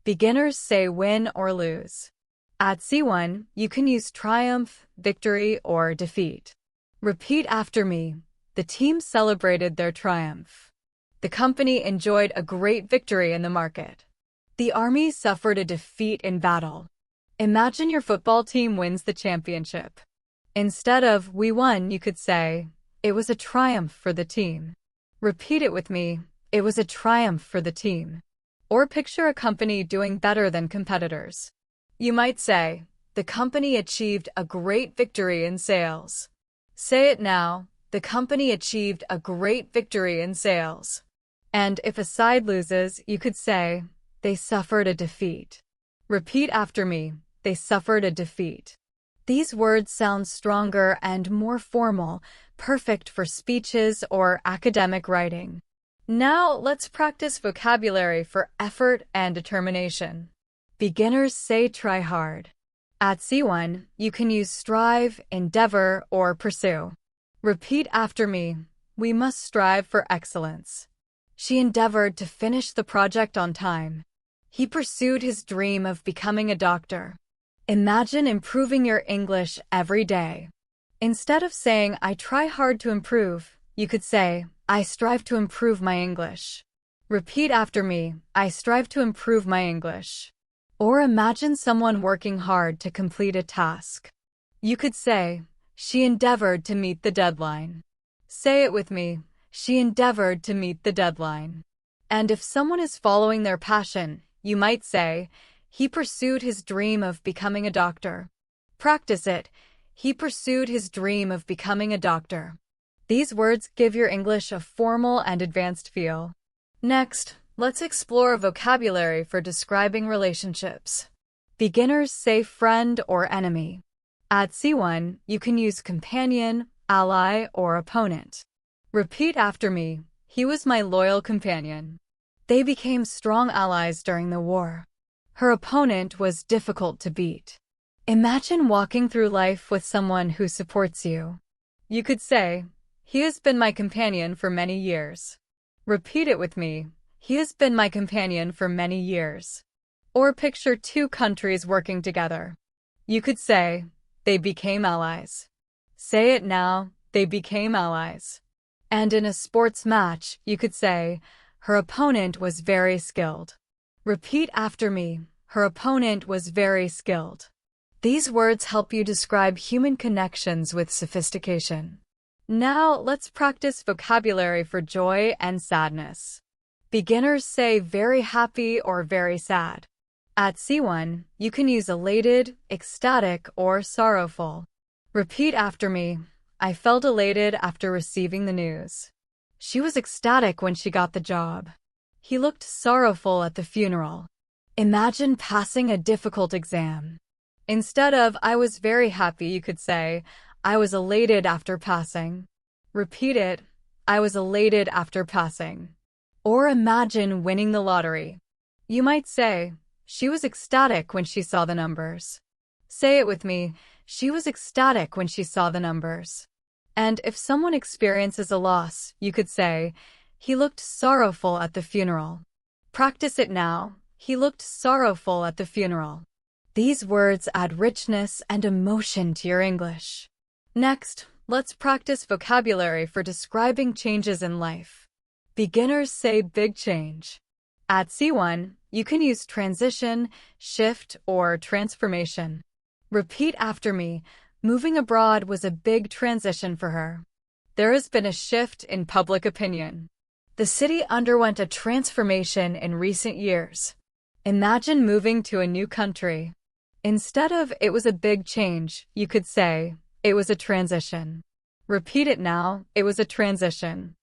Beginners say win or lose. At C1, you can use triumph, victory, or defeat. Repeat after me. The team celebrated their triumph. The company enjoyed a great victory in the market. The army suffered a defeat in battle. Imagine your football team wins the championship. Instead of we won, you could say, it was a triumph for the team. Repeat it with me. It was a triumph for the team. Or picture a company doing better than competitors. You might say, the company achieved a great victory in sales. Say it now. The company achieved a great victory in sales. And if a side loses, you could say, they suffered a defeat. Repeat after me. They suffered a defeat. These words sound stronger and more formal, perfect for speeches or academic writing. Now, let's practice vocabulary for effort and determination. Beginners say try hard. At C1, you can use strive, endeavor, or pursue. Repeat after me. We must strive for excellence. She endeavored to finish the project on time. He pursued his dream of becoming a doctor. Imagine improving your English every day. Instead of saying, I try hard to improve, you could say, I strive to improve my English. Repeat after me. I strive to improve my English. Or imagine someone working hard to complete a task. You could say, she endeavored to meet the deadline. Say it with me, she endeavored to meet the deadline. And if someone is following their passion, you might say, he pursued his dream of becoming a doctor. Practice it. He pursued his dream of becoming a doctor. These words give your English a formal and advanced feel. Next, let's explore vocabulary for describing relationships. Beginners say friend or enemy. At C1, you can use companion, ally, or opponent. Repeat after me, he was my loyal companion. They became strong allies during the war. Her opponent was difficult to beat. Imagine walking through life with someone who supports you. You could say, he has been my companion for many years. Repeat it with me, he has been my companion for many years. Or picture two countries working together. You could say, they became allies. Say it now, they became allies. And in a sports match, you could say, her opponent was very skilled. Repeat after me, her opponent was very skilled. These words help you describe human connections with sophistication. Now, let's practice vocabulary for joy and sadness. Beginners say very happy or very sad. At C1, you can use elated, ecstatic, or sorrowful. Repeat after me, I felt elated after receiving the news. She was ecstatic when she got the job. He looked sorrowful at the funeral. Imagine passing a difficult exam. Instead of I was very happy, you could say, I was elated after passing. Repeat it, I was elated after passing. Or imagine winning the lottery. You might say, she was ecstatic when she saw the numbers. Say it with me, she was ecstatic when she saw the numbers. And if someone experiences a loss, you could say, he looked sorrowful at the funeral. Practice it now, he looked sorrowful at the funeral. These words add richness and emotion to your English. Next, let's practice vocabulary for describing changes in life. Beginners say big change. At C1, you can use transition, shift, or transformation. Repeat after me, moving abroad was a big transition for her. There has been a shift in public opinion. The city underwent a transformation in recent years. Imagine moving to a new country. Instead of it was a big change, you could say, it was a transition. Repeat it now, it was a transition.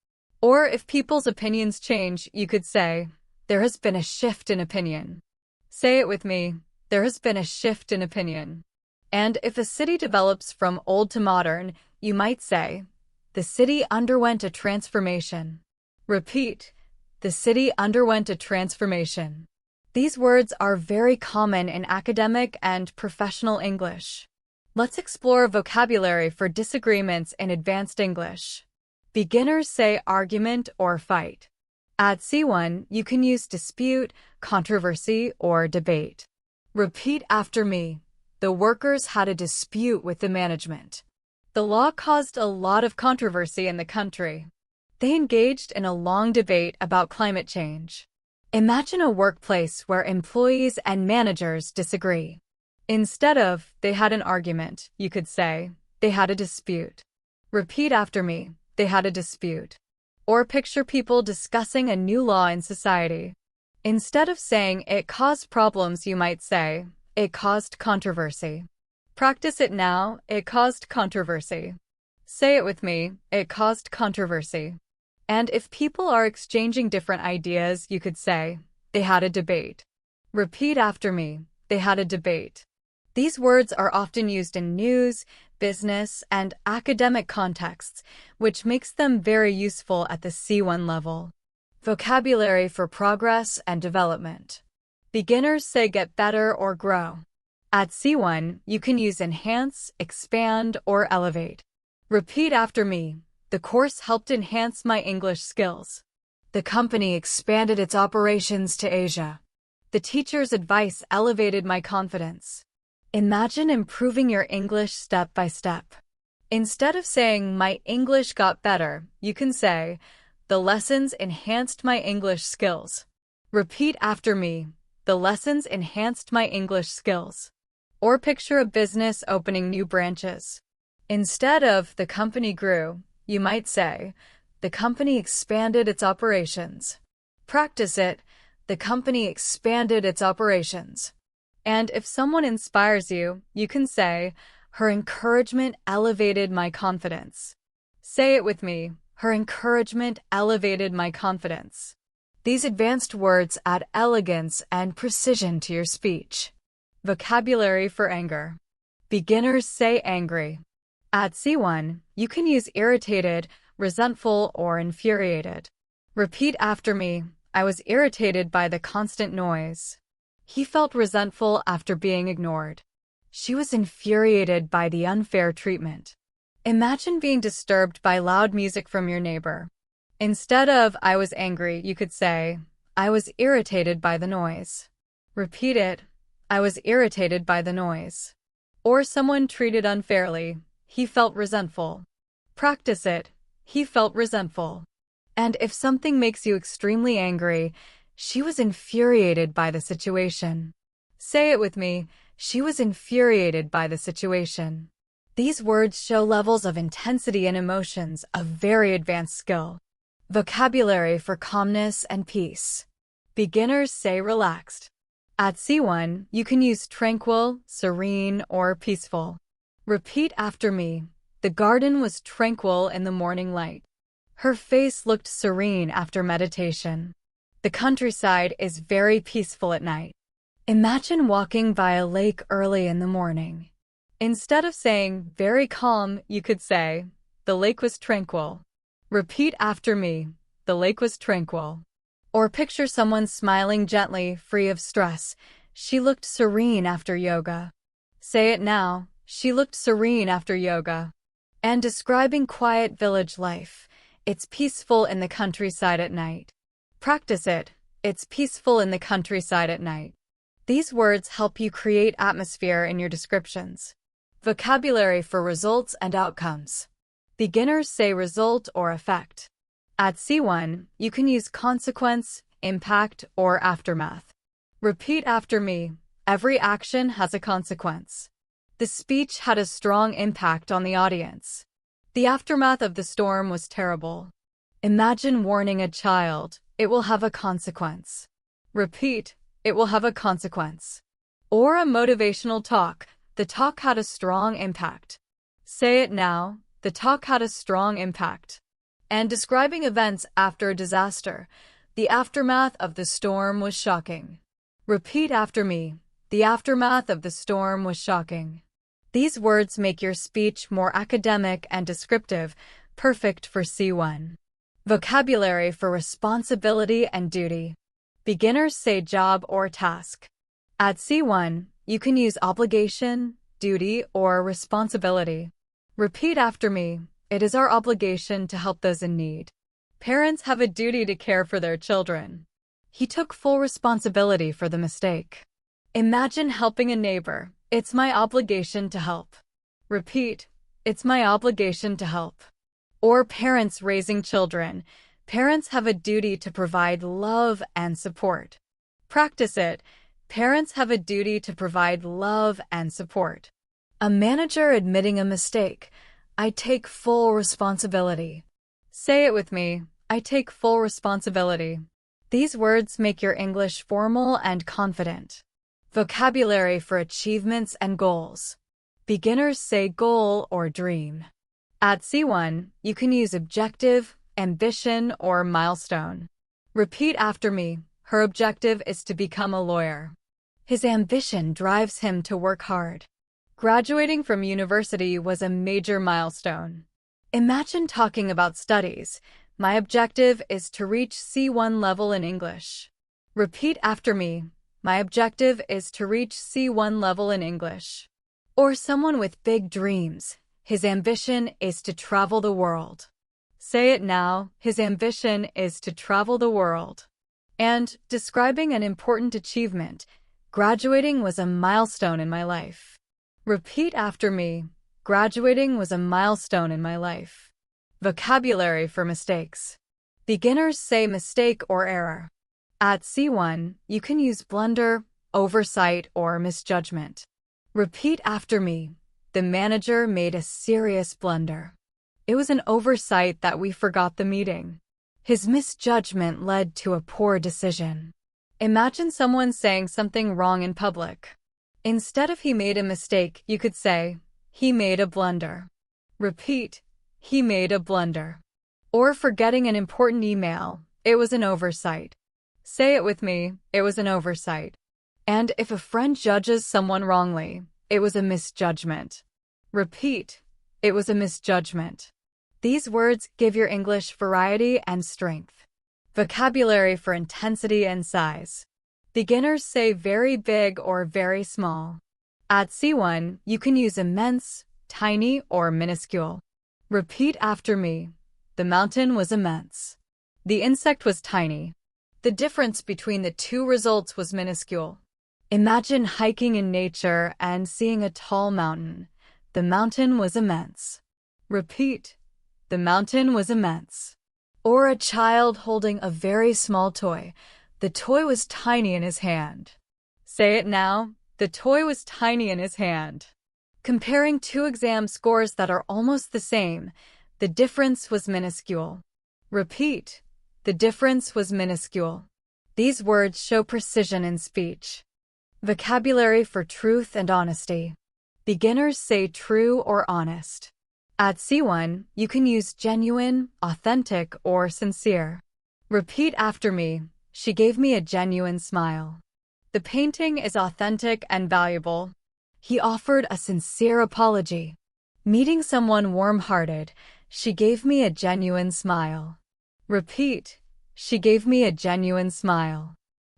Or if people's opinions change, you could say, there has been a shift in opinion. Say it with me, there has been a shift in opinion. And if a city develops from old to modern, you might say, the city underwent a transformation. Repeat, the city underwent a transformation. These words are very common in academic and professional English. Let's explore vocabulary for disagreements in advanced English. Beginners say argument or fight. At C1, you can use dispute, controversy, or debate. Repeat after me. The workers had a dispute with the management. The law caused a lot of controversy in the country. They engaged in a long debate about climate change. Imagine a workplace where employees and managers disagree. Instead of, they had an argument, you could say, they had a dispute. Repeat after me, they had a dispute. Or picture people discussing a new law in society. Instead of saying it caused problems, you might say, it caused controversy. Practice it now, it caused controversy. Say it with me, it caused controversy. And if people are exchanging different ideas, you could say, they had a debate. Repeat after me, they had a debate. These words are often used in news, business, and academic contexts, which makes them very useful at the C1 level. Vocabulary for progress and development. Beginners say get better or grow. At C1, you can use enhance, expand, or elevate. Repeat after me. The course helped enhance my English skills. The company expanded its operations to Asia. The teacher's advice elevated my confidence. Imagine improving your English step by step. Instead of saying, my English got better, you can say, the lessons enhanced my English skills. Repeat after me. The lessons enhanced my English skills. Or picture a business opening new branches. Instead of the company grew, you might say, the company expanded its operations. Practice it. The company expanded its operations. And if someone inspires you, you can say, her encouragement elevated my confidence. Say it with me. Her encouragement elevated my confidence. These advanced words add elegance and precision to your speech. Vocabulary for anger. Beginners say angry. At C1, you can use irritated, resentful, or infuriated. Repeat after me. I was irritated by the constant noise. He felt resentful after being ignored. She was infuriated by the unfair treatment. Imagine being disturbed by loud music from your neighbor. Instead of I was angry, you could say, I was irritated by the noise. Repeat it. I was irritated by the noise. Or someone treated unfairly. He felt resentful. Practice it. He felt resentful. And if something makes you extremely angry, she was infuriated by the situation. Say it with me. She was infuriated by the situation. These words show levels of intensity and emotions, a very advanced skill. Vocabulary for calmness and peace. Beginners say relaxed. At C1, you can use tranquil, serene, or peaceful. Repeat after me. The garden was tranquil in the morning light. Her face looked serene after meditation. The countryside is very peaceful at night. Imagine walking by a lake early in the morning. Instead of saying very calm, you could say, the lake was tranquil. Repeat after me. The lake was tranquil. Or picture someone smiling gently, free of stress. She looked serene after yoga. Say it now. She looked serene after yoga. And describing quiet village life. It's peaceful in the countryside at night. Practice it. It's peaceful in the countryside at night. These words help you create atmosphere in your descriptions. Vocabulary for results and outcomes. Beginners say result or effect. At C1, you can use consequence, impact, or aftermath. Repeat after me. Every action has a consequence. The speech had a strong impact on the audience. The aftermath of the storm was terrible. Imagine warning a child. It will have a consequence. Repeat. It will have a consequence. Or a motivational talk. The talk had a strong impact. Say it now. The talk had a strong impact. And describing events after a disaster. The aftermath of the storm was shocking. Repeat after me. The aftermath of the storm was shocking. These words make your speech more academic and descriptive, perfect for C1. Vocabulary for responsibility and duty. Beginners say job or task. At C1, you can use obligation, duty, or responsibility. Repeat after me. It is our obligation to help those in need. Parents have a duty to care for their children. He took full responsibility for the mistake. Imagine helping a neighbor. It's my obligation to help. Repeat. It's my obligation to help. Or parents raising children. Parents have a duty to provide love and support. Practice it. Parents have a duty to provide love and support. A manager admitting a mistake. I take full responsibility. Say it with me. I take full responsibility. These words make your English formal and confident. Vocabulary for achievements and goals. Beginners say goal or dream. At C1, you can use objective, ambition, or milestone. Repeat after me. Her objective is to become a lawyer. His ambition drives him to work hard. Graduating from university was a major milestone. Imagine talking about studies. My objective is to reach C1 level in English. Repeat after me. My objective is to reach C1 level in English. Or someone with big dreams. His ambition is to travel the world. Say it now. His ambition is to travel the world. And describing an important achievement. Graduating was a milestone in my life. Repeat after me. Graduating was a milestone in my life. Vocabulary for mistakes. Beginners say mistake or error. At C1, you can use blunder, oversight, or misjudgment. Repeat after me. The manager made a serious blunder. It was an oversight that we forgot the meeting. His misjudgment led to a poor decision. Imagine someone saying something wrong in public. Instead of he made a mistake, you could say, he made a blunder. Repeat, he made a blunder. Or forgetting an important email, it was an oversight. Say it with me, it was an oversight. And if a friend judges someone wrongly, it was a misjudgment. Repeat, it was a misjudgment. These words give your English variety and strength. Vocabulary for intensity and size. Beginners say very big or very small. At C1, you can use immense, tiny, or minuscule. Repeat after me. The mountain was immense. The insect was tiny. The difference between the two results was minuscule. Imagine hiking in nature and seeing a tall mountain. The mountain was immense. Repeat. The mountain was immense. Or a child holding a very small toy. The toy was tiny in his hand. Say it now. The toy was tiny in his hand. Comparing two exam scores that are almost the same, the difference was minuscule. Repeat. The difference was minuscule. These words show precision in speech. Vocabulary for truth and honesty. Beginners say true or honest. At C1, you can use genuine, authentic, or sincere. Repeat after me. She gave me a genuine smile. The painting is authentic and valuable. He offered a sincere apology. Meeting someone warm-hearted, she gave me a genuine smile. Repeat. She gave me a genuine smile.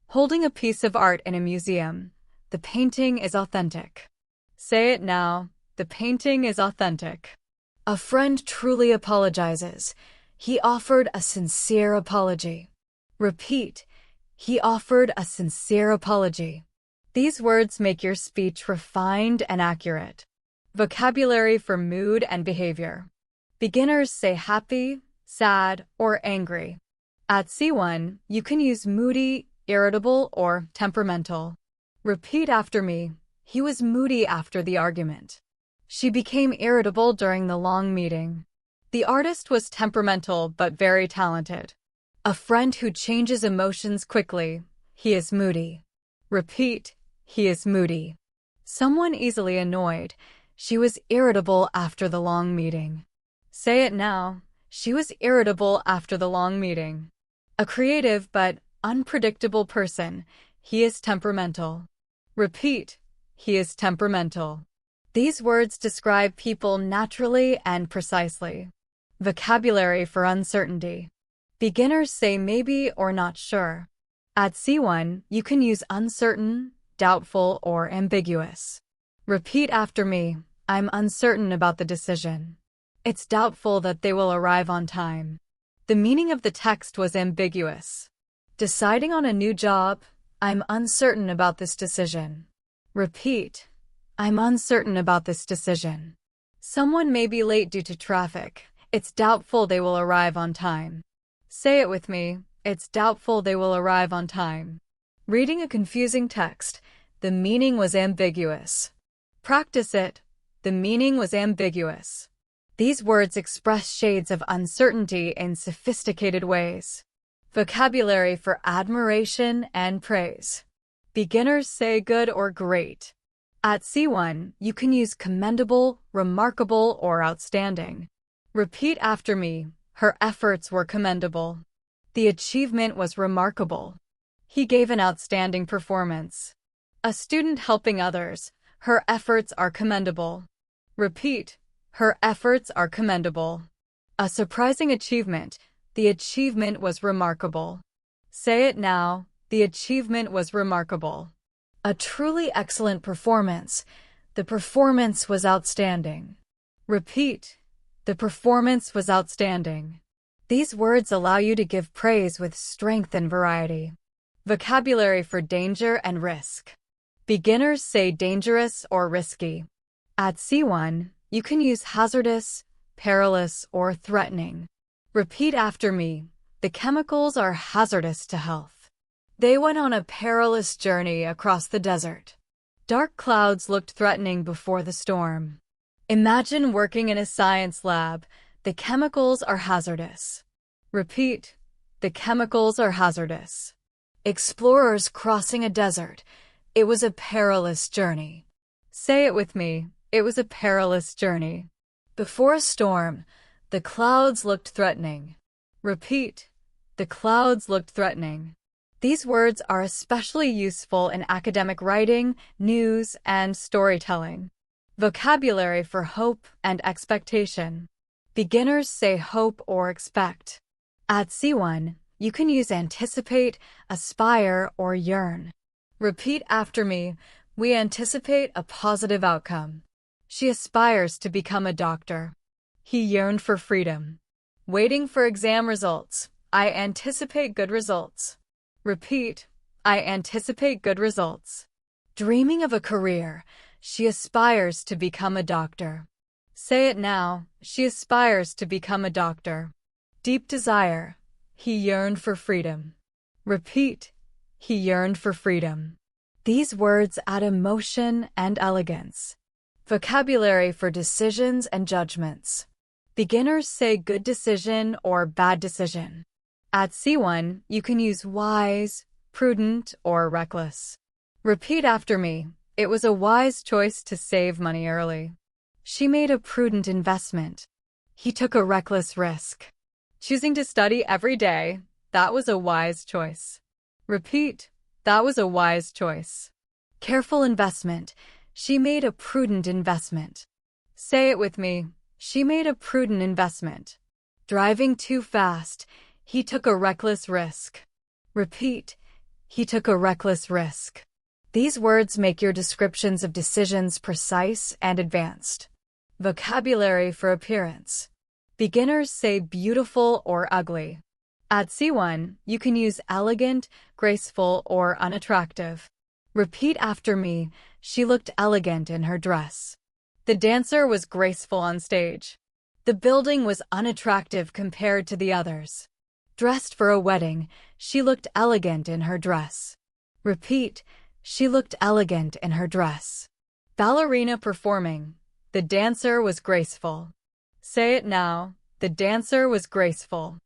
Holding a piece of art in a museum. The painting is authentic. Say it now. The painting is authentic. A friend truly apologizes. He offered a sincere apology. Repeat. He offered a sincere apology. These words make your speech refined and accurate. Vocabulary for mood and behavior. Beginners say happy, sad, or angry. At C1, you can use moody, irritable, or temperamental. Repeat after me. He was moody after the argument. She became irritable during the long meeting. The artist was temperamental but very talented. A friend who changes emotions quickly. He is moody. Repeat. He is moody. Someone easily annoyed. She was irritable after the long meeting. Say it now. She was irritable after the long meeting. A creative but unpredictable person. He is temperamental. Repeat. He is temperamental. These words describe people naturally and precisely. Vocabulary for uncertainty. Beginners say maybe or not sure. At C1, you can use uncertain, doubtful, or ambiguous. Repeat after me. I'm uncertain about the decision. It's doubtful that they will arrive on time. The meaning of the text was ambiguous. Deciding on a new job. I'm uncertain about this decision. Repeat. I'm uncertain about this decision. Someone may be late due to traffic. It's doubtful they will arrive on time. Say it with me. It's doubtful they will arrive on time. Reading a confusing text. The meaning was ambiguous. Practice it. The meaning was ambiguous. These words express shades of uncertainty in sophisticated ways. Vocabulary for admiration and praise. Beginners say good or great. At C1, you can use commendable, remarkable, or outstanding. Repeat after me. Her efforts were commendable. The achievement was remarkable. He gave an outstanding performance. A student helping others. Her efforts are commendable. Repeat. Her efforts are commendable. A surprising achievement. The achievement was remarkable. Say it now. The achievement was remarkable. A truly excellent performance. The performance was outstanding. Repeat. The performance was outstanding. These words allow you to give praise with strength and variety. Vocabulary for danger and risk. Beginners say dangerous or risky. At C1, you can use hazardous, perilous, or threatening. Repeat after me. The chemicals are hazardous to health. They went on a perilous journey across the desert. Dark clouds looked threatening before the storm. Imagine working in a science lab. The chemicals are hazardous. Repeat. The chemicals are hazardous. Explorers crossing a desert. It was a perilous journey. Say it with me. It was a perilous journey. Before a storm, the clouds looked threatening. Repeat. The clouds looked threatening. These words are especially useful in academic writing, news, and storytelling. Vocabulary for hope and expectation. Beginners say hope or expect. At C1, you can use anticipate, aspire, or yearn. Repeat after me. We anticipate a positive outcome. She aspires to become a doctor. He yearned for freedom. Waiting for exam results. I anticipate good results. Repeat. I anticipate good results. Dreaming of a career. She aspires to become a doctor. Say it now. She aspires to become a doctor. Deep desire. He yearned for freedom. Repeat. He yearned for freedom. These words add emotion and elegance. Vocabulary for decisions and judgments. Beginners say good decision or bad decision. At C1, you can use wise, prudent, or reckless. Repeat after me. It was a wise choice to save money early. She made a prudent investment. He took a reckless risk. Choosing to study every day. That was a wise choice. Repeat. That was a wise choice. Careful investment. She made a prudent investment. Say it with me. She made a prudent investment. Driving too fast. He took a reckless risk. Repeat. He took a reckless risk. These words make your descriptions of decisions precise and advanced. Vocabulary for appearance. Beginners say beautiful or ugly. At C1, you can use elegant, graceful, or unattractive. Repeat after me. She looked elegant in her dress. The dancer was graceful on stage. The building was unattractive compared to the others. Dressed for a wedding, she looked elegant in her dress. Repeat. She looked elegant in her dress. Ballerina performing. The dancer was graceful. Say it now. The dancer was graceful.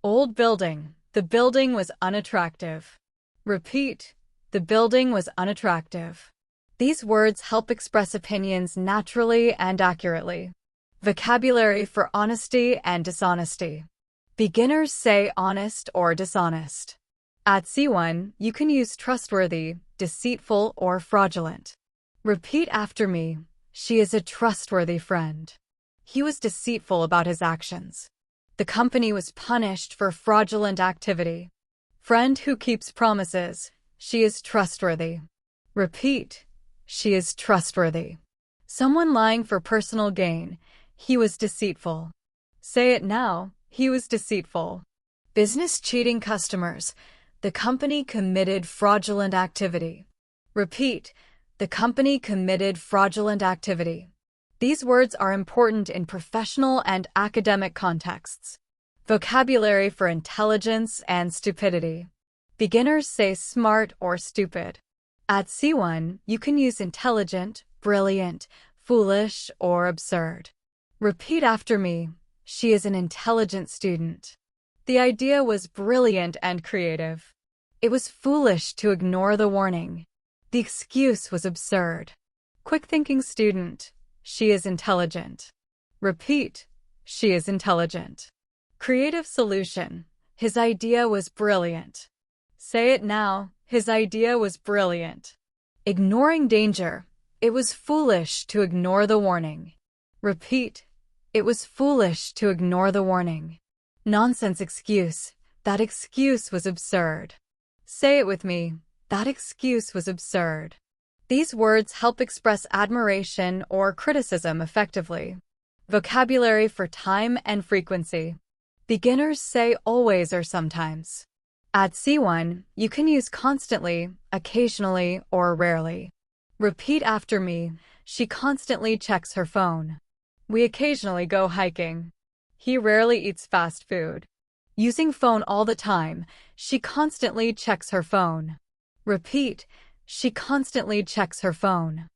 Old building. The building was unattractive. Repeat. The building was unattractive. These words help express opinions naturally and accurately. Vocabulary for honesty and dishonesty. Beginners say honest or dishonest. At C1, you can use trustworthy, deceitful, or fraudulent. Repeat after me. She is a trustworthy friend. He was deceitful about his actions. The company was punished for fraudulent activity. Friend who keeps promises. She is trustworthy. Repeat. She is trustworthy. Someone lying for personal gain. He was deceitful. Say it now. He was deceitful. Business cheating customers. The company committed fraudulent activity. Repeat. The company committed fraudulent activity. These words are important in professional and academic contexts. Vocabulary for intelligence and stupidity. Beginners say smart or stupid. At C1, you can use intelligent, brilliant, foolish, or absurd. Repeat after me. She is an intelligent student. The idea was brilliant and creative. It was foolish to ignore the warning. The excuse was absurd. Quick-thinking student. She is intelligent. Repeat. She is intelligent. Creative solution. His idea was brilliant. Say it now. His idea was brilliant. Ignoring danger. It was foolish to ignore the warning. Repeat. It was foolish to ignore the warning. Nonsense excuse. That excuse was absurd. Say it with me. That excuse was absurd. These words help express admiration or criticism effectively. Vocabulary for time and frequency. Beginners say always or sometimes. At C1, you can use constantly, occasionally, or rarely. Repeat after me. She constantly checks her phone. We occasionally go hiking. He rarely eats fast food. Using phone all the time. She constantly checks her phone. Repeat. She constantly checks her phone.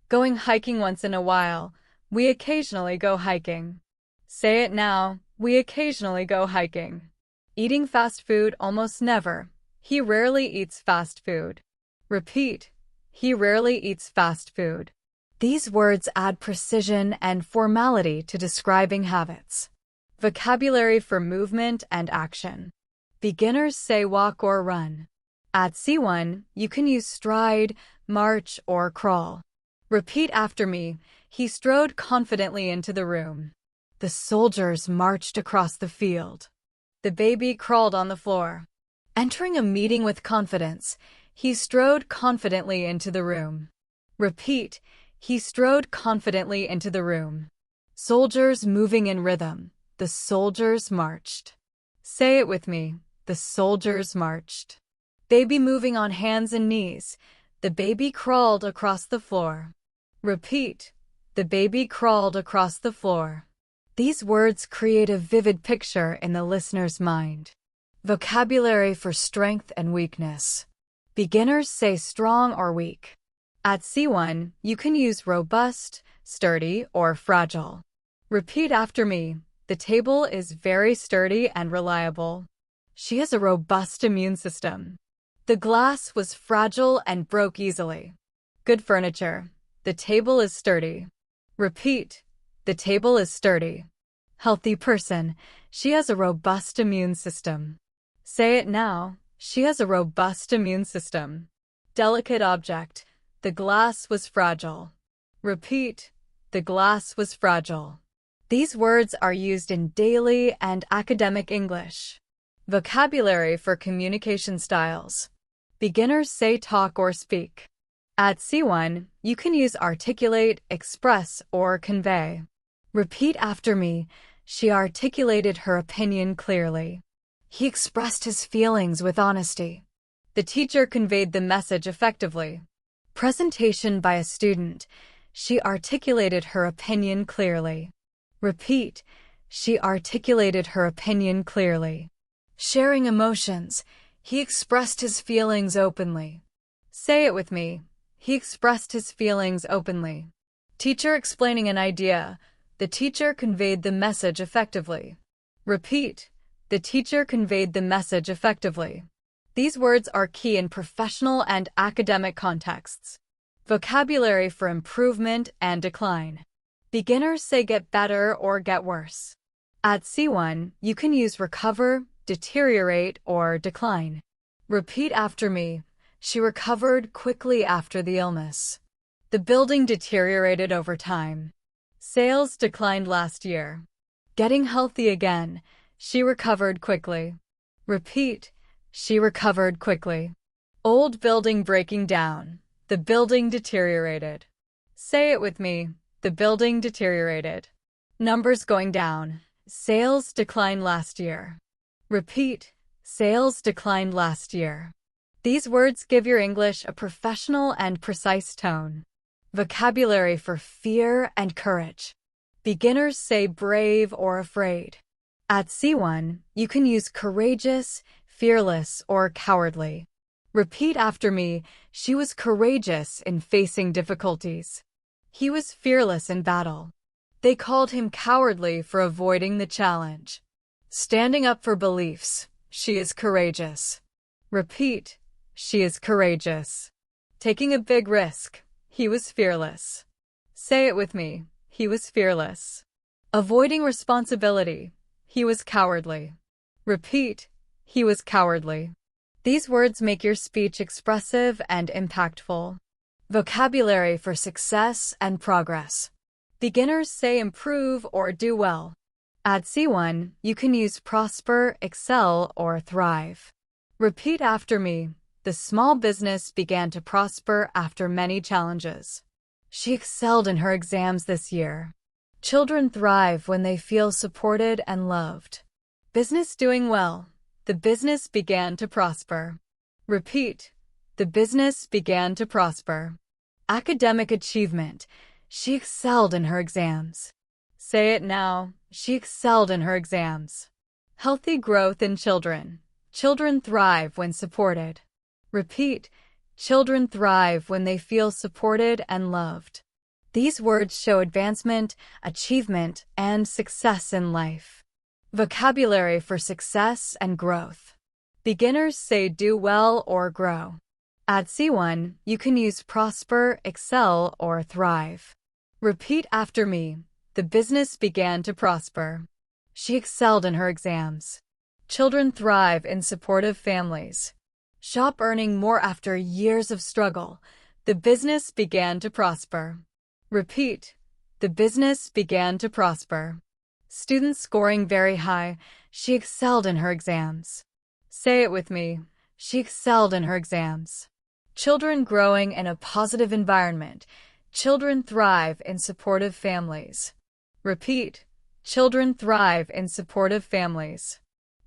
Going hiking once in a while. We occasionally go hiking. Say it now. We occasionally go hiking. Eating fast food almost never. He rarely eats fast food. Repeat. He rarely eats fast food. These words add precision and formality to describing habits. Vocabulary for movement and action. Beginners say walk or run. At C1, you can use stride, march, or crawl. Repeat after me. He strode confidently into the room. The soldiers marched across the field. The baby crawled on the floor. Entering a meeting with confidence, he strode confidently into the room. Repeat. He strode confidently into the room. Soldiers moving in rhythm. The soldiers marched. Say it with me. The soldiers marched. Baby moving on hands and knees. The baby crawled across the floor. Repeat. The baby crawled across the floor. These words create a vivid picture in the listener's mind. Vocabulary for strength and weakness. Beginners say strong or weak. At C1, you can use robust, sturdy, or fragile. Repeat after me. The table is very sturdy and reliable. She has a robust immune system. The glass was fragile and broke easily. Good furniture. The table is sturdy. Repeat. The table is sturdy. Healthy person. She has a robust immune system. Say it now. She has a robust immune system. Delicate object. The glass was fragile. Repeat. The glass was fragile. These words are used in daily and academic English. Vocabulary for communication styles. Beginners say talk or speak. At C1, you can use articulate, express, or convey. Repeat after me. She articulated her opinion clearly. He expressed his feelings with honesty. The teacher conveyed the message effectively. Presentation by a student. She articulated her opinion clearly. Repeat. She articulated her opinion clearly. Sharing emotions. He expressed his feelings openly. Say it with me. He expressed his feelings openly. Teacher explaining an idea. The teacher conveyed the message effectively. Repeat. The teacher conveyed the message effectively. These words are key in professional and academic contexts. Vocabulary for improvement and decline. Beginners say get better or get worse. At C1, you can use recover, deteriorate, or decline. Repeat after me. She recovered quickly after the illness. The building deteriorated over time. Sales declined last year. Getting healthy again. She recovered quickly. Repeat. She recovered quickly. Old building breaking down. The building deteriorated. Say it with me. The building deteriorated. Numbers going down. Sales declined last year. Repeat. Sales declined last year. These words give your English a professional and precise tone. Vocabulary for fear and courage. Beginners say brave or afraid. At C1, you can use courageous, fearless, or cowardly. Repeat after me. She was courageous in facing difficulties. He was fearless in battle. They called him cowardly for avoiding the challenge. Standing up for beliefs. She is courageous. Repeat. She is courageous. Taking a big risk. He was fearless. Say it with me. He was fearless. Avoiding responsibility. He was cowardly. Repeat. He was cowardly. These words make your speech expressive and impactful. Vocabulary for success and progress. Beginners say improve or do well. At C1, you can use prosper, excel, or thrive. Repeat after me. The small business began to prosper after many challenges. She excelled in her exams this year. Children thrive when they feel supported and loved. Business doing well. The business began to prosper. Repeat. The business began to prosper. Academic achievement. She excelled in her exams. Say it now. She excelled in her exams. Healthy growth in children. Children thrive when supported. Repeat. Children thrive when they feel supported and loved. These words show advancement, achievement, and success in life. Vocabulary for success and growth. Beginners say do well or grow. At C1, you can use prosper, excel, or thrive. Repeat after me. The business began to prosper. She excelled in her exams. Children thrive in supportive families. Shop earning more after years of struggle. The business began to prosper. Repeat. The business began to prosper. Students scoring very high. She excelled in her exams. Say it with me. She excelled in her exams. Children growing in a positive environment. Children thrive in supportive families. Repeat. Children thrive in supportive families.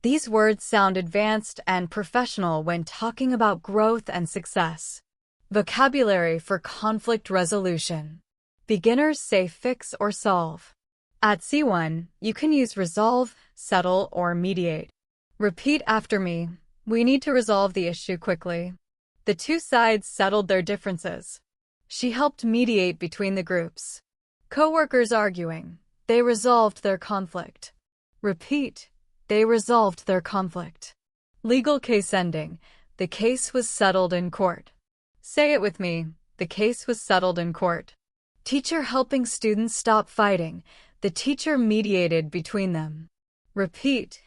These words sound advanced and professional when talking about growth and success. Vocabulary for conflict resolution. Beginners say fix or solve. At C1, you can use resolve, settle, or mediate. Repeat after me. We need to resolve the issue quickly. The two sides settled their differences. She helped mediate between the groups. Co-workers arguing. They resolved their conflict. Repeat. They resolved their conflict. Legal case ending. The case was settled in court. Say it with me. The case was settled in court. Teacher helping students stop fighting. The teacher mediated between them. Repeat.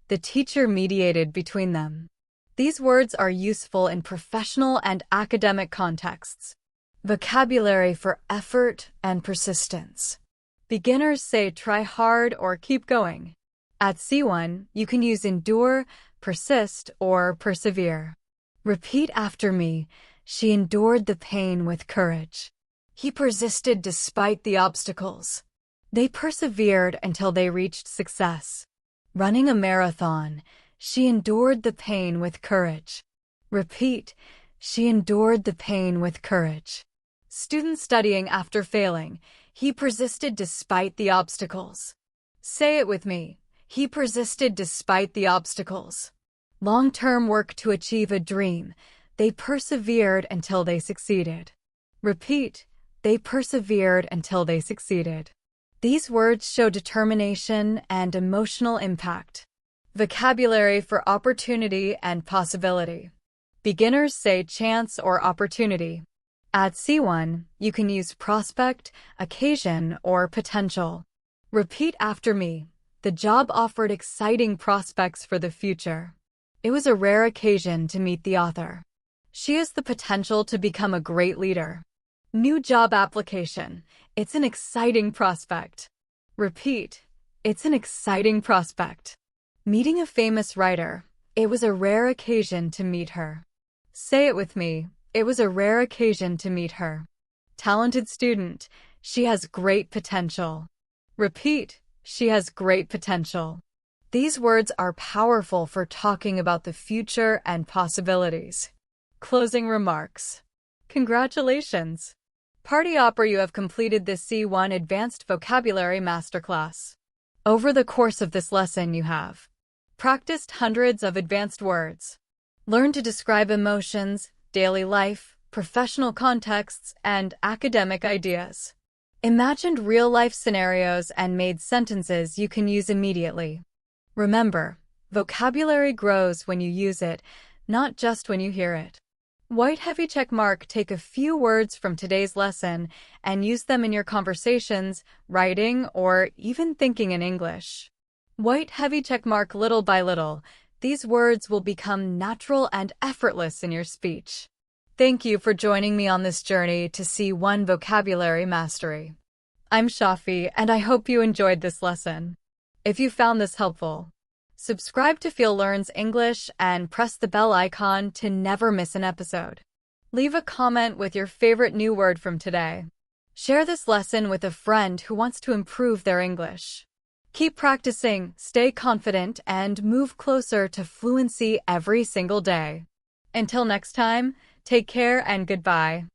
The teacher mediated between them. These words are useful in professional and academic contexts. Vocabulary for effort and persistence. Beginners say try hard or keep going. At C1, you can use endure, persist, or persevere. Repeat after me. She endured the pain with courage. He persisted despite the obstacles. They persevered until they reached success. Running a marathon. She endured the pain with courage. Repeat. She endured the pain with courage. Student studying after failing. He persisted despite the obstacles. Say it with me. He persisted despite the obstacles. Long-term work to achieve a dream. They persevered until they succeeded. Repeat. They persevered until they succeeded. These words show determination and emotional impact. Vocabulary for opportunity and possibility. Beginners say chance or opportunity. At C1, you can use prospect, occasion, or potential. Repeat after me. The job offered exciting prospects for the future. It was a rare occasion to meet the author. She has the potential to become a great leader. New job application. It's an exciting prospect. Repeat. It's an exciting prospect. Meeting a famous writer. It was a rare occasion to meet her. Say it with me. It was a rare occasion to meet her. Talented student. She has great potential. Repeat. She has great potential. These words are powerful for talking about the future and possibilities. Closing remarks. Congratulations! Party Opera, you have completed this C1 Advanced Vocabulary Masterclass. Over the course of this lesson, you have practiced hundreds of advanced words, learned to describe emotions, daily life, professional contexts, and academic ideas, imagined real-life scenarios, and made sentences you can use immediately. Remember, vocabulary grows when you use it, not just when you hear it. White heavy check mark. Take a few words from today's lesson and use them in your conversations, writing, or even thinking in English. White heavy check mark. Little by little, these words will become natural and effortless in your speech. Thank you for joining me on this journey to C1 vocabulary mastery. I'm Shafi, and I hope you enjoyed this lesson. If you found this helpful, subscribe to Feel Learns English and press the bell icon to never miss an episode. Leave a comment with your favorite new word from today. Share this lesson with a friend who wants to improve their English. Keep practicing, stay confident, and move closer to fluency every single day. Until next time, take care and goodbye.